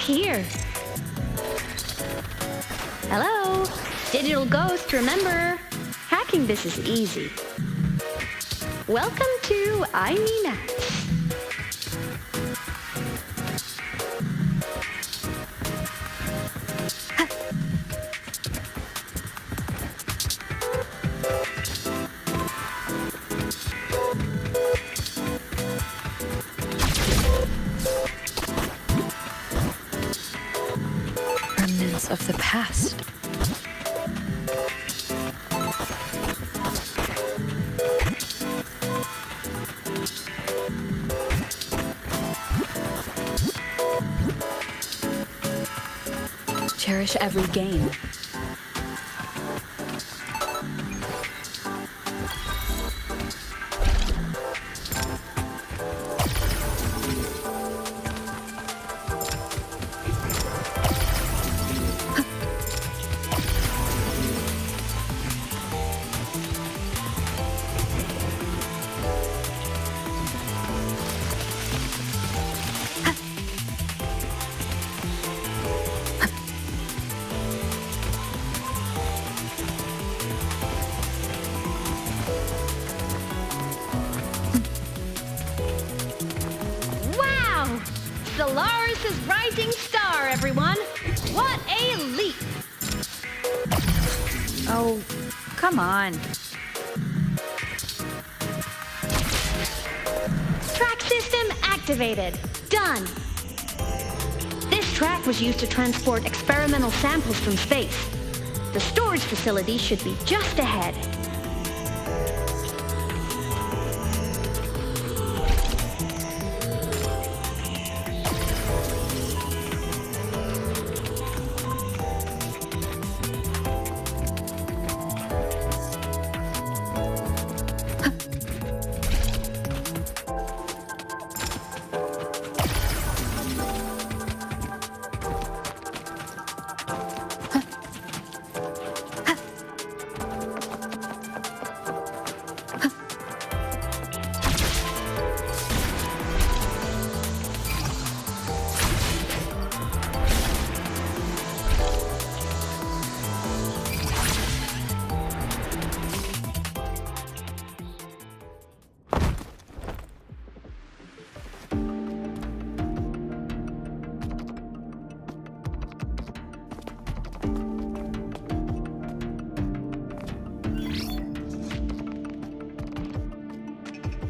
Here. Hello? Digital Ghost, remember, hacking this is easy. Welcome to IMENet.
Remnants of the past.
Cherish every game.
Wow! Solaris' rising star, everyone! What a leap!
Oh, come on.
Track system activated. Done. This track was used to transport experimental samples from space. The storage facility should be just ahead.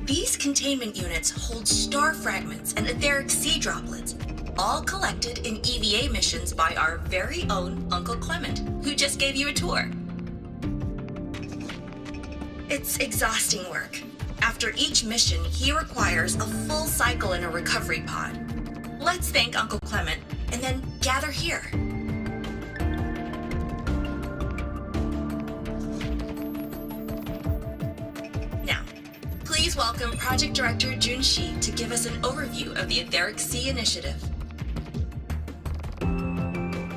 These containment units hold star fragments and etheric sea droplets, all collected in EVA missions by our very own Uncle Clement, who just gave you a tour. It's exhausting work. After each mission, he requires a full cycle in a recovery pod. Let's thank Uncle Clement, and then gather here. Now, please welcome Project Director Jun Shi to give us an overview of the Etheric Sea Initiative.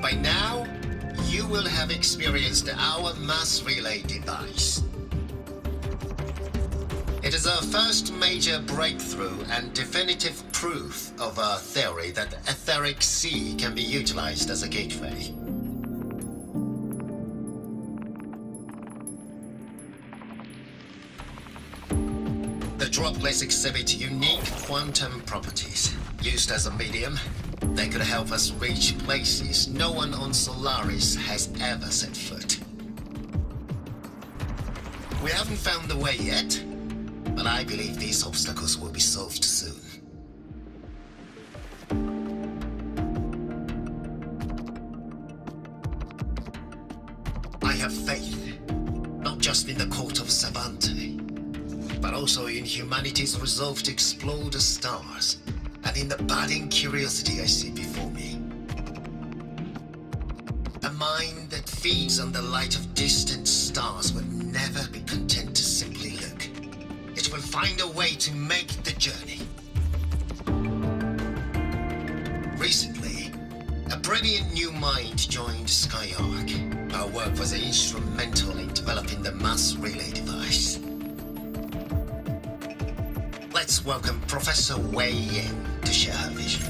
By now, you will have experienced our mass relay device. It is our first major breakthrough and definitive proof of our theory that the Etheric Sea can be utilized as a gateway. The droplets exhibit unique quantum properties. Used as a medium, they could help us reach places no one on Solaris has ever set foot. We haven't found the way yet, but I believe these obstacles will be solved soon. I have faith, not just in the court of Savante, but also in humanity's resolve to explore the stars, and in the budding curiosity I see before me. A mind that feeds on the light of distant stars will never be content to simply look. It will find a way to make the journey. Recently, a brilliant new mind joined Skyark. Our work was instrumental in developing the mass relay device. Let's welcome Professor Wei Yin to share her vision.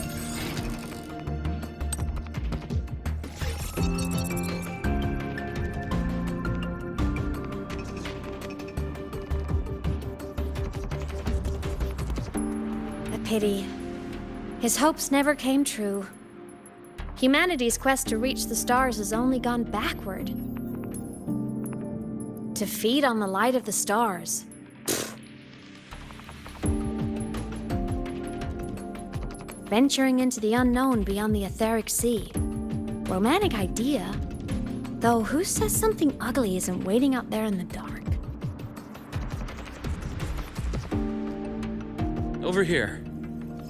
pity. His hopes never came true. Humanity's quest to reach the stars has only gone backward. To feed on the light of the stars. Venturing into the unknown beyond the etheric sea. Romantic idea. Though who says something ugly isn't waiting out there in the dark?
Over here.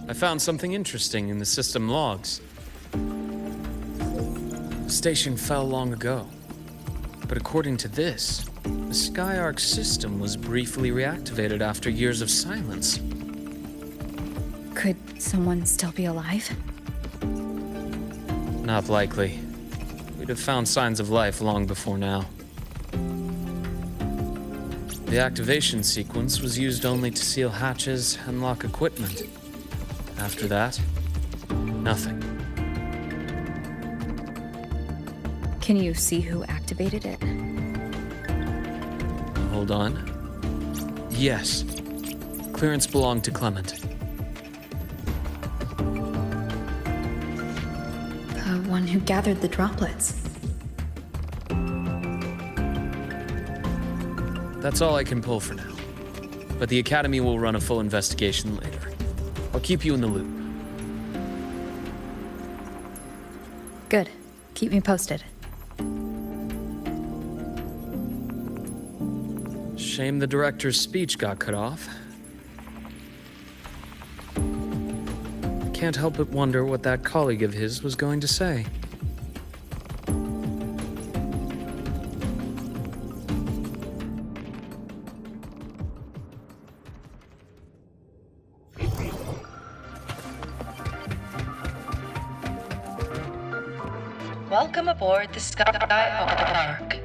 I found something interesting in the system logs. The station fell long ago. But according to this, the Skyark system was briefly reactivated after years of silence.
Could someone still be alive?
Not likely. We'd have found signs of life long before now. The activation sequence was used only to seal hatches and lock equipment. After that, nothing.
Can you see who activated it?
Hold on. Yes. Clearance belonged to Clement.
The one who gathered the droplets.
That's all I can pull for now. But the Academy will run a full investigation later. I'll keep you in the loop.
Good. Keep me posted.
Shame the director's speech got cut off. I can't help but wonder what that colleague of his was going to say.
Welcome aboard the Skyark.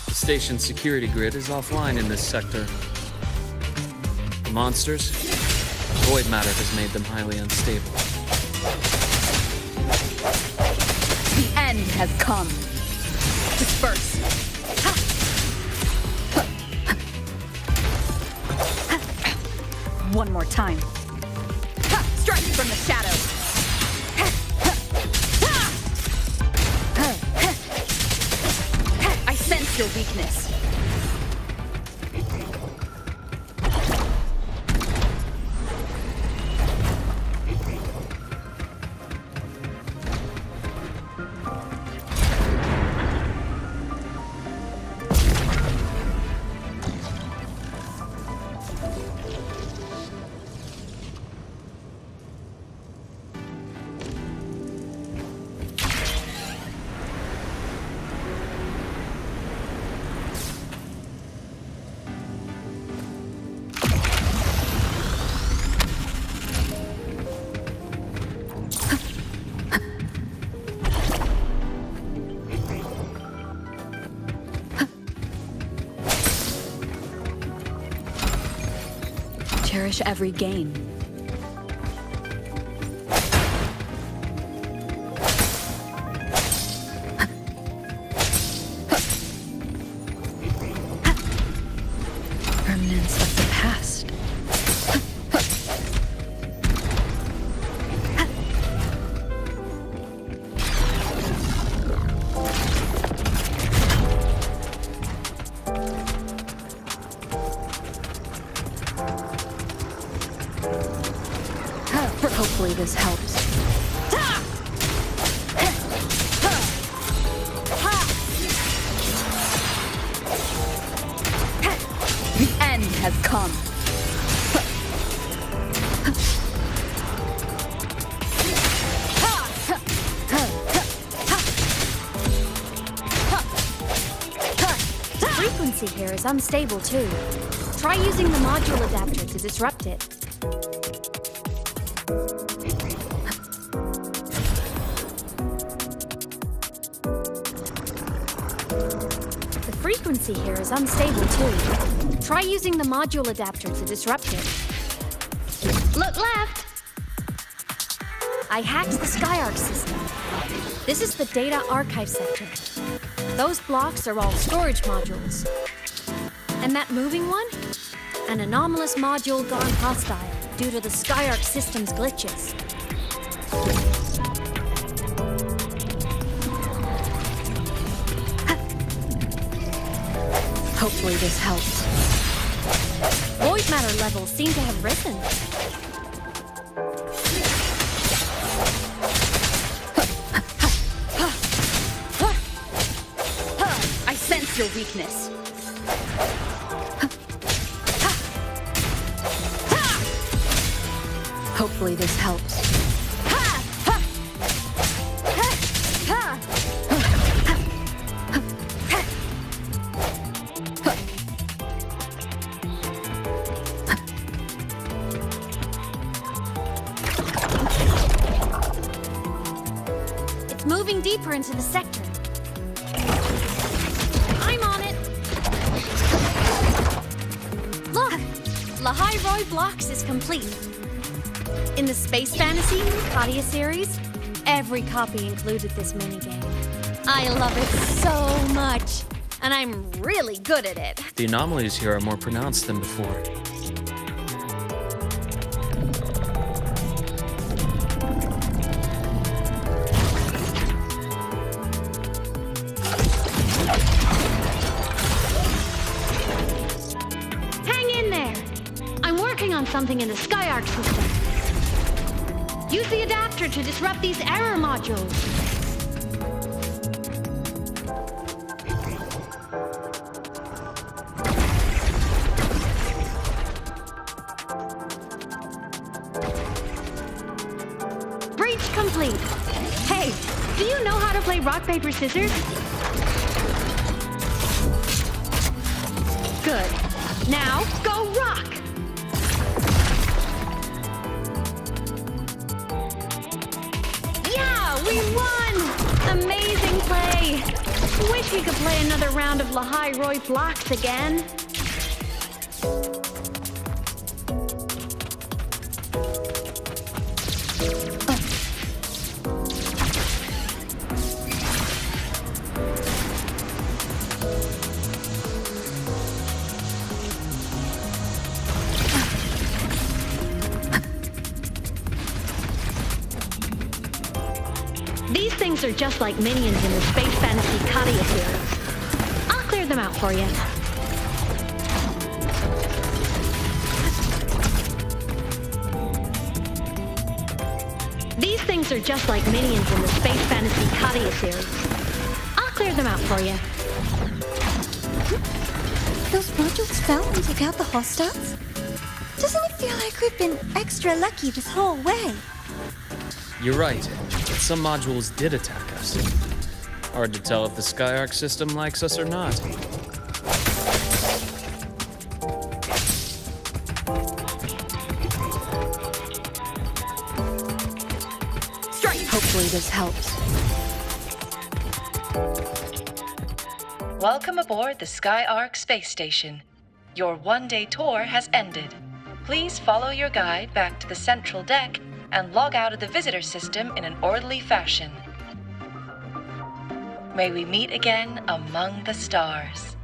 The station's security grid is offline in this sector. The monsters, void matter has made them highly unstable.
The end has come. Disperse. One more time. Strike from the shadows. I sense your weakness. Cherish every gain.
Remnants of the past.
Hopefully this helps. The end has come.
The frequency here is unstable too. Try using the module adapter to disrupt it. The frequency here is unstable too. Try using the module adapter to disrupt it. Look left! I hacked the Skyark system. This is the data archive sector. Those blocks are all storage modules. And that moving one? An anomalous module gone hostile due to the Skyark system's glitches.
Hopefully this helps.
Void matter levels seem to have risen.
I sense your weakness. Hopefully this helps.
It's moving deeper into the sector. I'm on it. Look, Lahai-roi Blocks is complete. In the Space Fantasy Katia series, every copy included this minigame. I love it so much, and I'm really good at it.
The anomalies here are more pronounced than before.
Hang in there! I'm working on something in the Skyark system. Use the adapter to disrupt these error modules. Breach complete. Hey, do you know how to play rock, paper, scissors? Good. Now, go rock! We won! Amazing play! Wish we could play another round of Lahai-roi Blocks again. These things are just like minions in the Space Fantasy Katia series. I'll clear them out for you. These things are just like minions in the Space Fantasy Katia series. I'll clear them out for you.
Those modules fell and took out the hostiles? Doesn't it feel like we've been extra lucky this whole way?
You're right, but some modules did attack us. Hard to tell if the Skyark system likes us or not.
Strike! Hopefully this helps.
Welcome aboard the Skyark space station. Your one-day tour has ended. Please follow your guide back to the central deck and log out of the visitor system in an orderly fashion. May we meet again among the stars.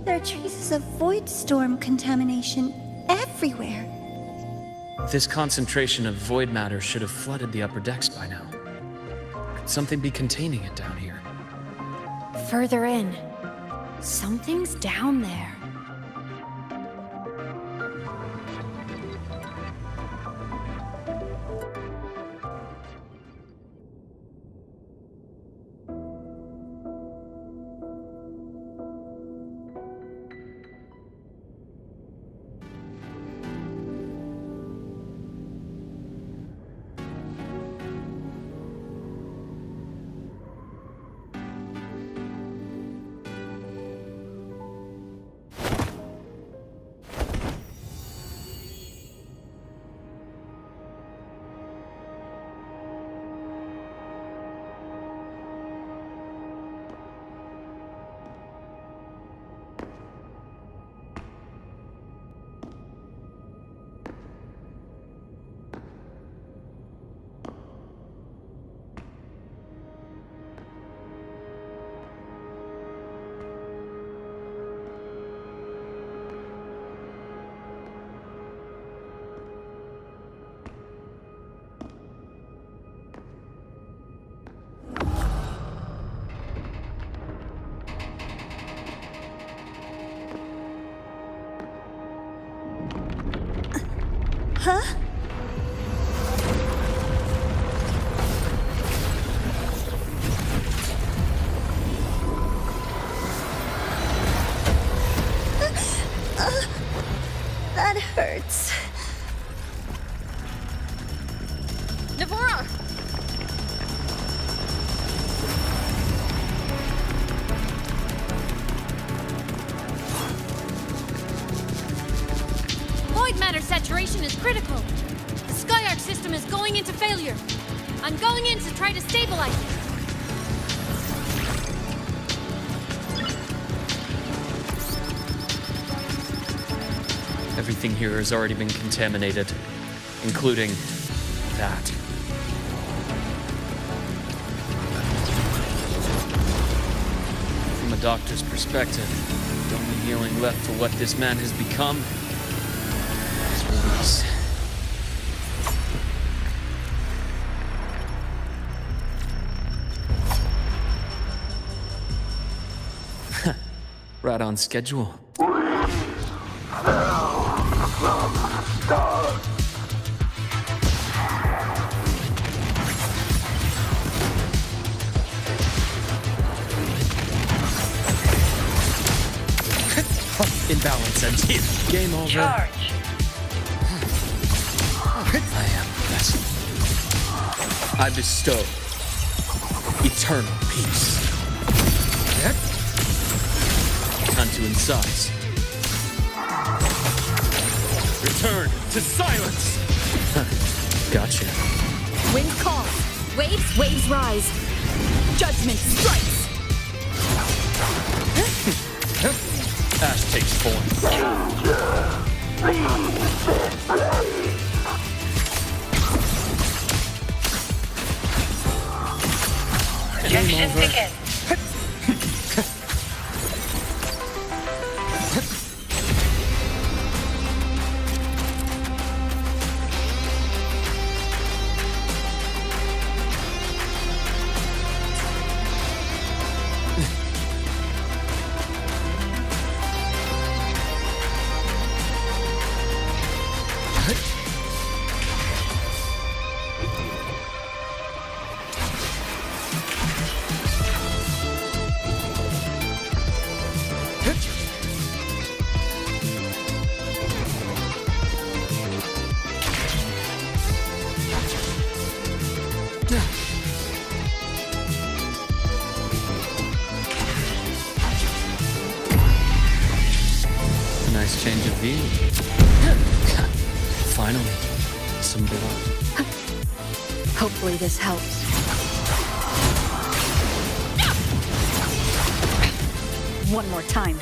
There are traces of void storm contamination everywhere.
This concentration of void matter should have flooded the upper decks by now. Could something be containing it down here?
Further in. Something's down there.
Huh? That hurts.
Navora!
Void matter saturation is critical. The Skyark system is going into failure. I'm going in to try to stabilize it.
Everything here has already been contaminated, including that. From a doctor's perspective, the only healing left for what this man has become is release. Right on schedule. Imbalance and here. Game over.
Charge.
I am blessed. I bestow eternal peace. Time to incise. Return to silence! Gotcha.
Wind calls. Waves rise. Judgment strikes.
Ash takes form.
Injections begin.
Nice change of view. Finally, some blood.
Hopefully this helps. One more time.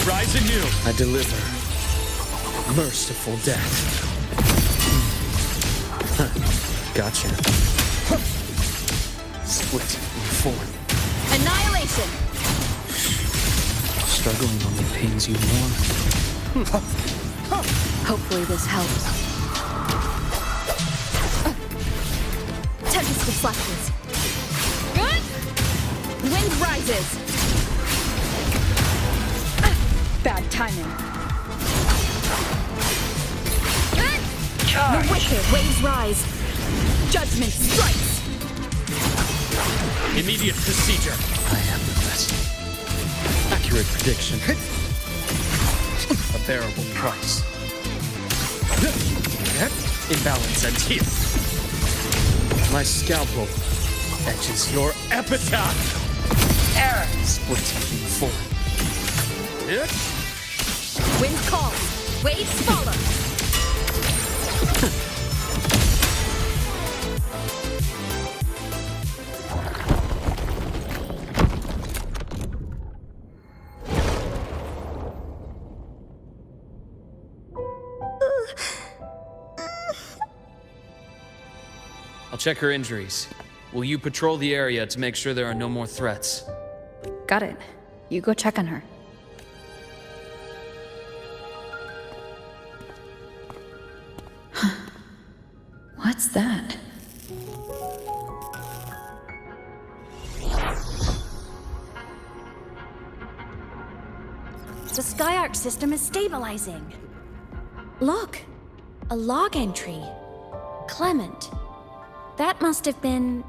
Rise anew. I deliver merciful death. Gotcha. Split in four.
Annihilation!
Struggling only pains you more.
Hopefully this helps. Tempest deflections. Good. Wind rises. Bad timing.
Charge.
The wicked waves rise. Judgment strikes.
Immediate procedure. I am the best. Accurate prediction. A bearable price. Imbalance and here. My scalpel etches your epitaph.
Error.
Split in four.
Wind calls. Waves follow.
I'll check her injuries. Will you patrol the area to make sure there are no more threats?
Got it. You go check on her. What's that?
The Skyark system is stabilizing. Look, a log entry. Clement. That must have been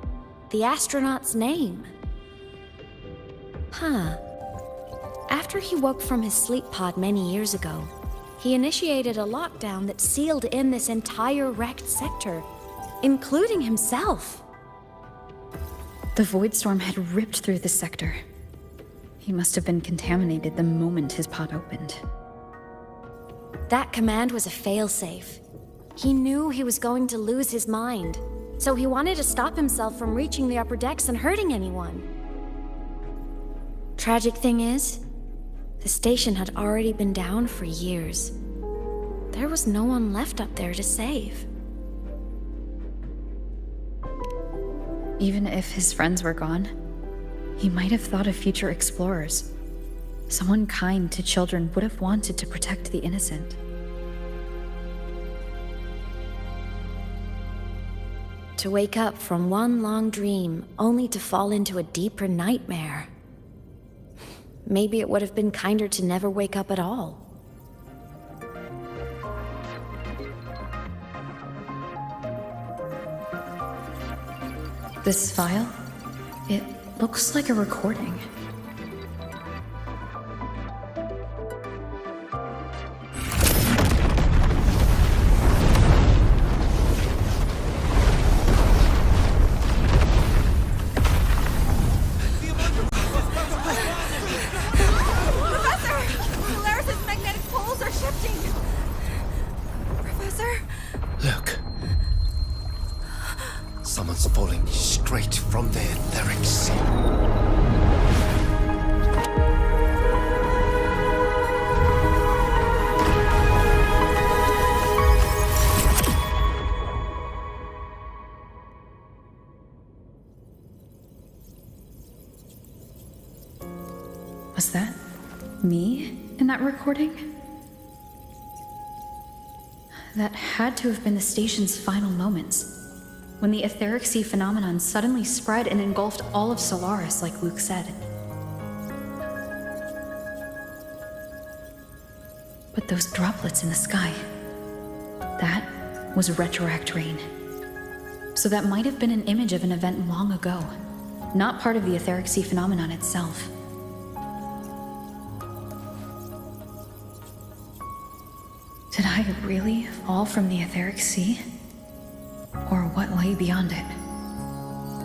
the astronaut's name. Huh. After he woke from his sleep pod many years ago, he initiated a lockdown that sealed in this entire wrecked sector, including himself.
The void storm had ripped through the sector. He must have been contaminated the moment his pod opened.
That command was a failsafe. He knew he was going to lose his mind, so he wanted to stop himself from reaching the upper decks and hurting anyone. Tragic thing is, the station had already been down for years. There was no one left up there to save.
Even if his friends were gone, he might have thought of future explorers. Someone kind to children would have wanted to protect the innocent.
To wake up from one long dream, only to fall into a deeper nightmare. Maybe it would have been kinder to never wake up at all.
This file, it looks like a recording.
Someone's falling straight from the etheric sea.
Was that me in that recording? That had to have been the station's final moments, when the etheric sea phenomenon suddenly spread and engulfed all of Solaris, like Luke said. But those droplets in the sky, that was retroact rain. So that might have been an image of an event long ago, not part of the etheric sea phenomenon itself. Did I really fall from the etheric sea? Or what lay beyond it?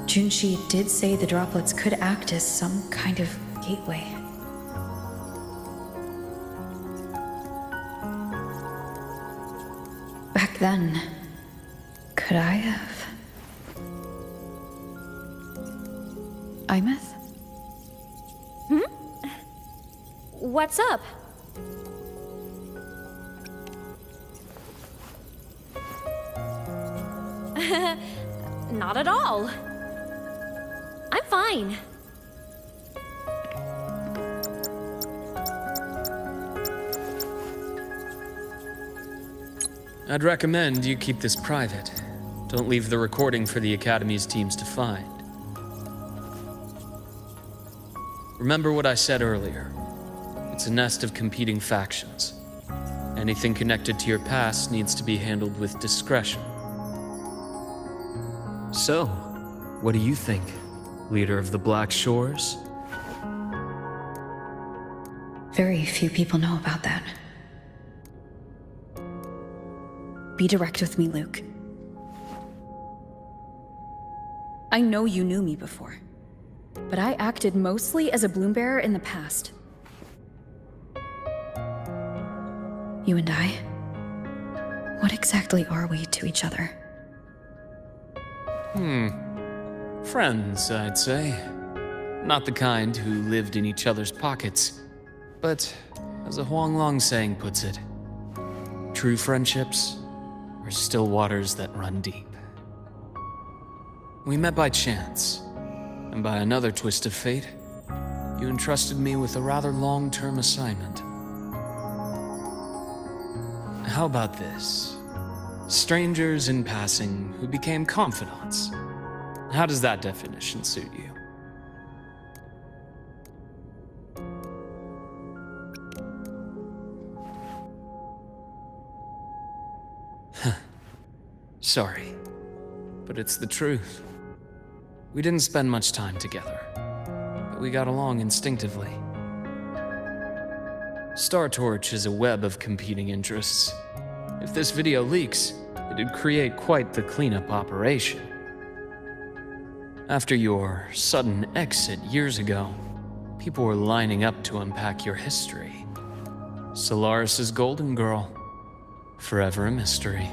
Junshi did say the droplets could act as some kind of gateway. Back then, could I have? Imeth?
What's up? Not at all. I'm fine.
I'd recommend you keep this private. Don't leave the recording for the Academy's teams to find. Remember what I said earlier. It's a nest of competing factions. Anything connected to your past needs to be handled with discretion. So, what do you think, leader of the Black Shores?
Very few people know about that. Be direct with me, Luke. I know you knew me before, but I acted mostly as a bloom-bearer in the past. You and I, what exactly are we to each other?
Friends, I'd say. Not the kind who lived in each other's pockets, but as a Huanglong saying puts it, true friendships are still waters that run deep. We met by chance, and by another twist of fate, you entrusted me with a rather long-term assignment. How about this? Strangers in passing who became confidants. How does that definition suit you? sorry, but it's the truth. We didn't spend much time together, but we got along instinctively. Star Torch is a web of competing interests. If this video leaks, it'd create quite the cleanup operation. After your sudden exit years ago, people were lining up to unpack your history. Solaris's Golden Girl, forever a mystery.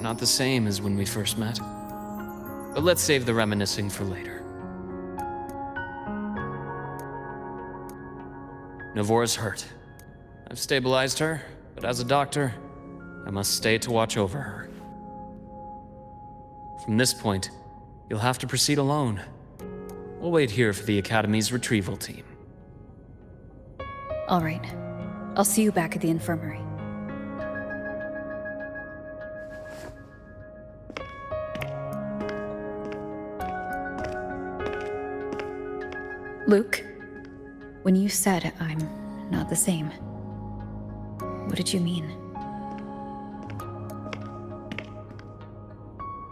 Not the same as when we first met. But let's save the reminiscing for later. Navora's hurt. I've stabilized her, but as a doctor, I must stay to watch over her. From this point, you'll have to proceed alone. We'll wait here for the Academy's retrieval team.
All right. I'll see you back at the infirmary. Luke, when you said I'm not the same, what did you mean?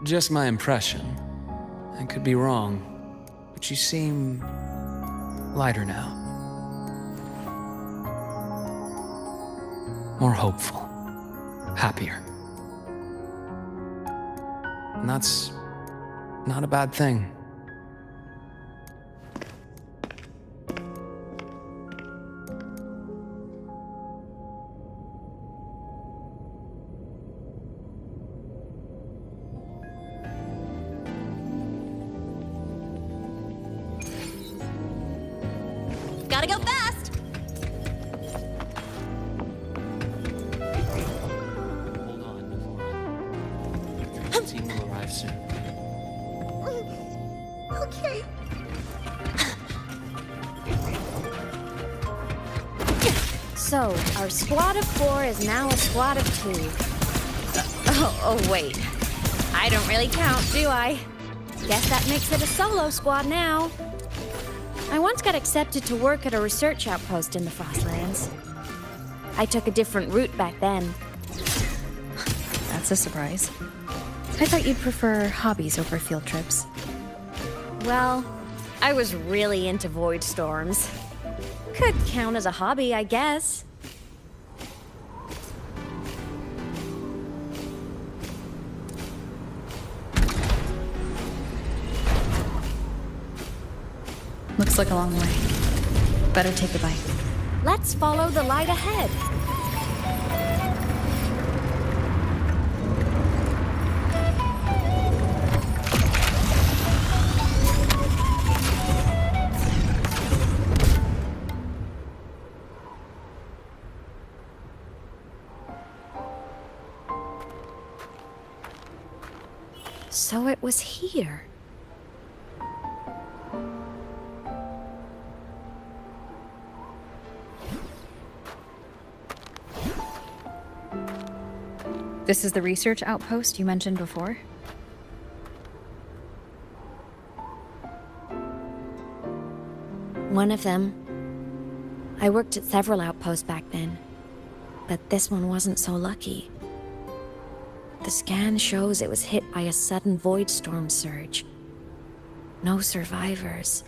Just my impression. I could be wrong, but you seem lighter now. More hopeful. Happier. And that's not a bad thing.
Gotta go fast!
Hold on, Navora. Your team will arrive soon.
Okay.
So, our squad of 4 is now a squad of 2. Oh, wait. I don't really count, do I? Guess that makes it a solo squad now. I once got accepted to work at a research outpost in the Frostlands. I took a different route back then.
That's a surprise. I thought you'd prefer hobbies over field trips.
Well, I was really into void storms. Could count as a hobby, I guess.
Looks like a long way. Better take the bike.
Let's follow the light ahead. So it was here.
This is the research outpost you mentioned before?
One of them. I worked at several outposts back then, but this one wasn't so lucky. The scan shows it was hit by a sudden void storm surge. No survivors.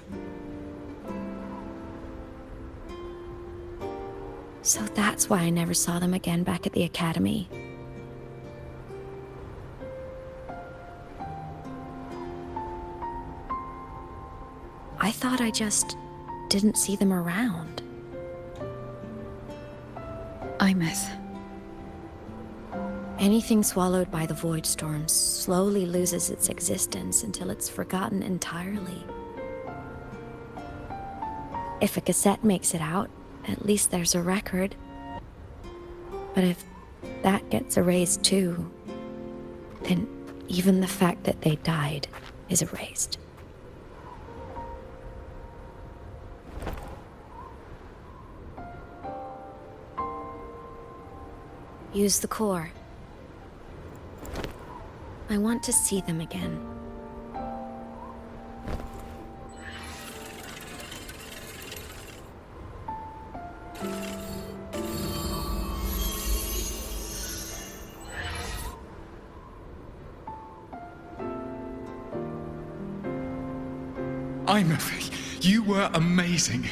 So that's why I never saw them again back at the Academy. I thought I just didn't see them around.
Imeth.
Anything swallowed by the void storms slowly loses its existence until it's forgotten entirely. If a cassette makes it out, at least there's a record. But if that gets erased too, then even the fact that they died is erased. Use the core. I want to see them again.
Imeth, you were amazing.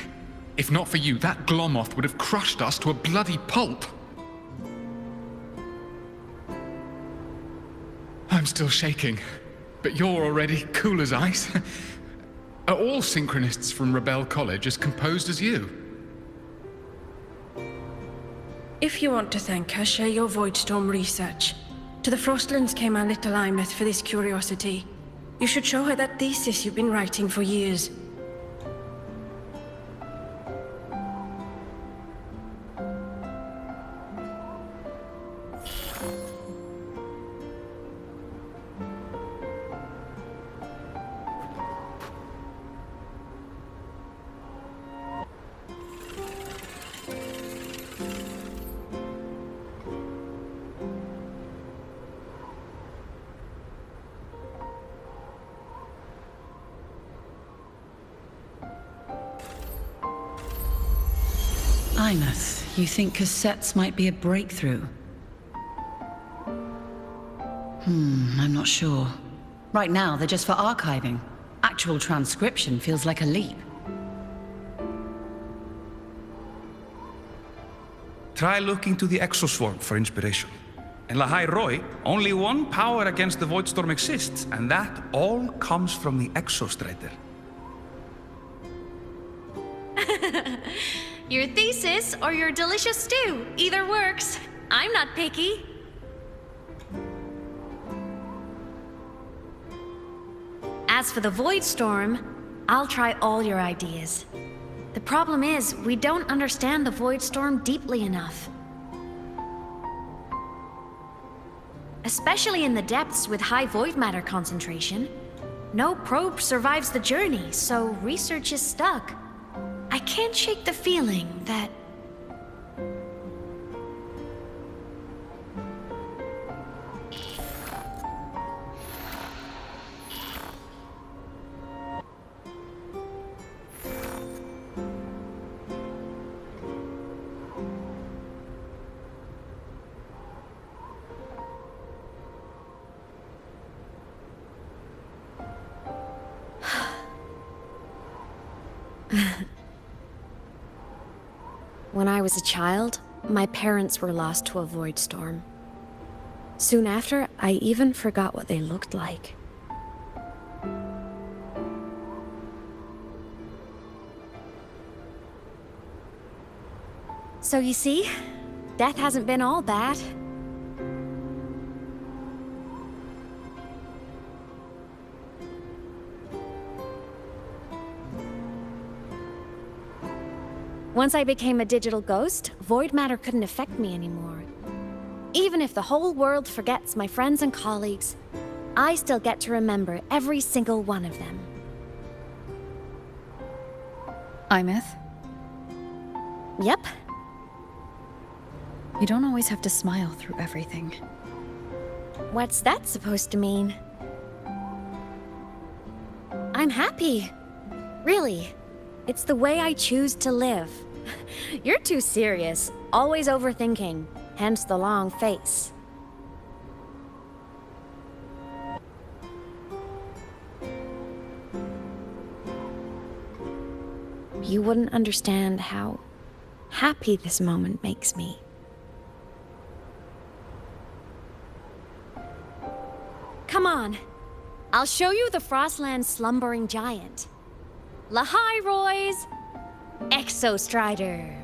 If not for you, that Glomoth would have crushed us to a bloody pulp. I'm still shaking, but you're already cool as ice. Are all synchronists from Rebel College as composed as you?
If you want to thank her, share your Voidstorm research. To the Frostlands came our little Imeth for this curiosity. You should show her that thesis you've been writing for years.
Imeth, you think cassettes might be a breakthrough? I'm not sure. Right now, they're just for archiving. Actual transcription feels like a leap.
Try looking to the exoswarm for inspiration. In Lahai-roi, only one power against the Voidstorm exists, and that all comes from the Exostrider.
Your thesis or your delicious stew, either works. I'm not picky. As for the Voidstorm, I'll try all your ideas. The problem is, we don't understand the Voidstorm deeply enough. Especially in the depths with high void matter concentration. No probe survives the journey, so research is stuck. I can't shake the feeling that... When I was a child, my parents were lost to a void storm. Soon after, I even forgot what they looked like. So you see, death hasn't been all bad. Once I became a digital ghost, void matter couldn't affect me anymore. Even if the whole world forgets my friends and colleagues, I still get to remember every single one of them.
Imeth?
Yep.
You don't always have to smile through everything.
What's that supposed to mean? I'm happy. Really. It's the way I choose to live. You're too serious, always overthinking, hence the long face. You wouldn't understand how happy this moment makes me. Come on, I'll show you the Frostland's slumbering giant. Lahai-roi's Exostrider.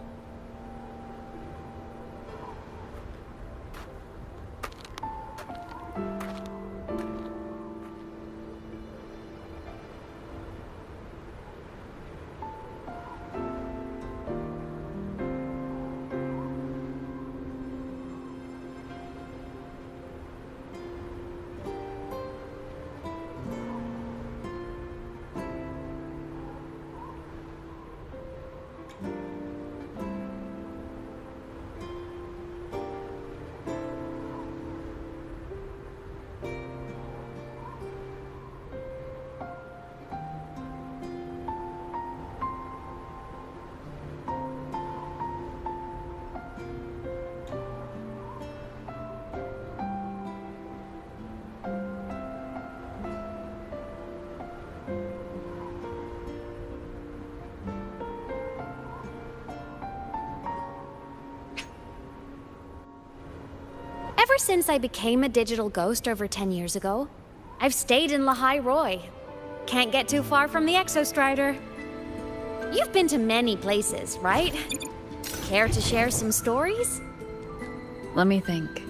Ever since I became a digital ghost over 10 years ago, I've stayed in Lahai-roi. Can't get too far from the Exostrider. You've been to many places, right? Care to share some stories?
Let me think.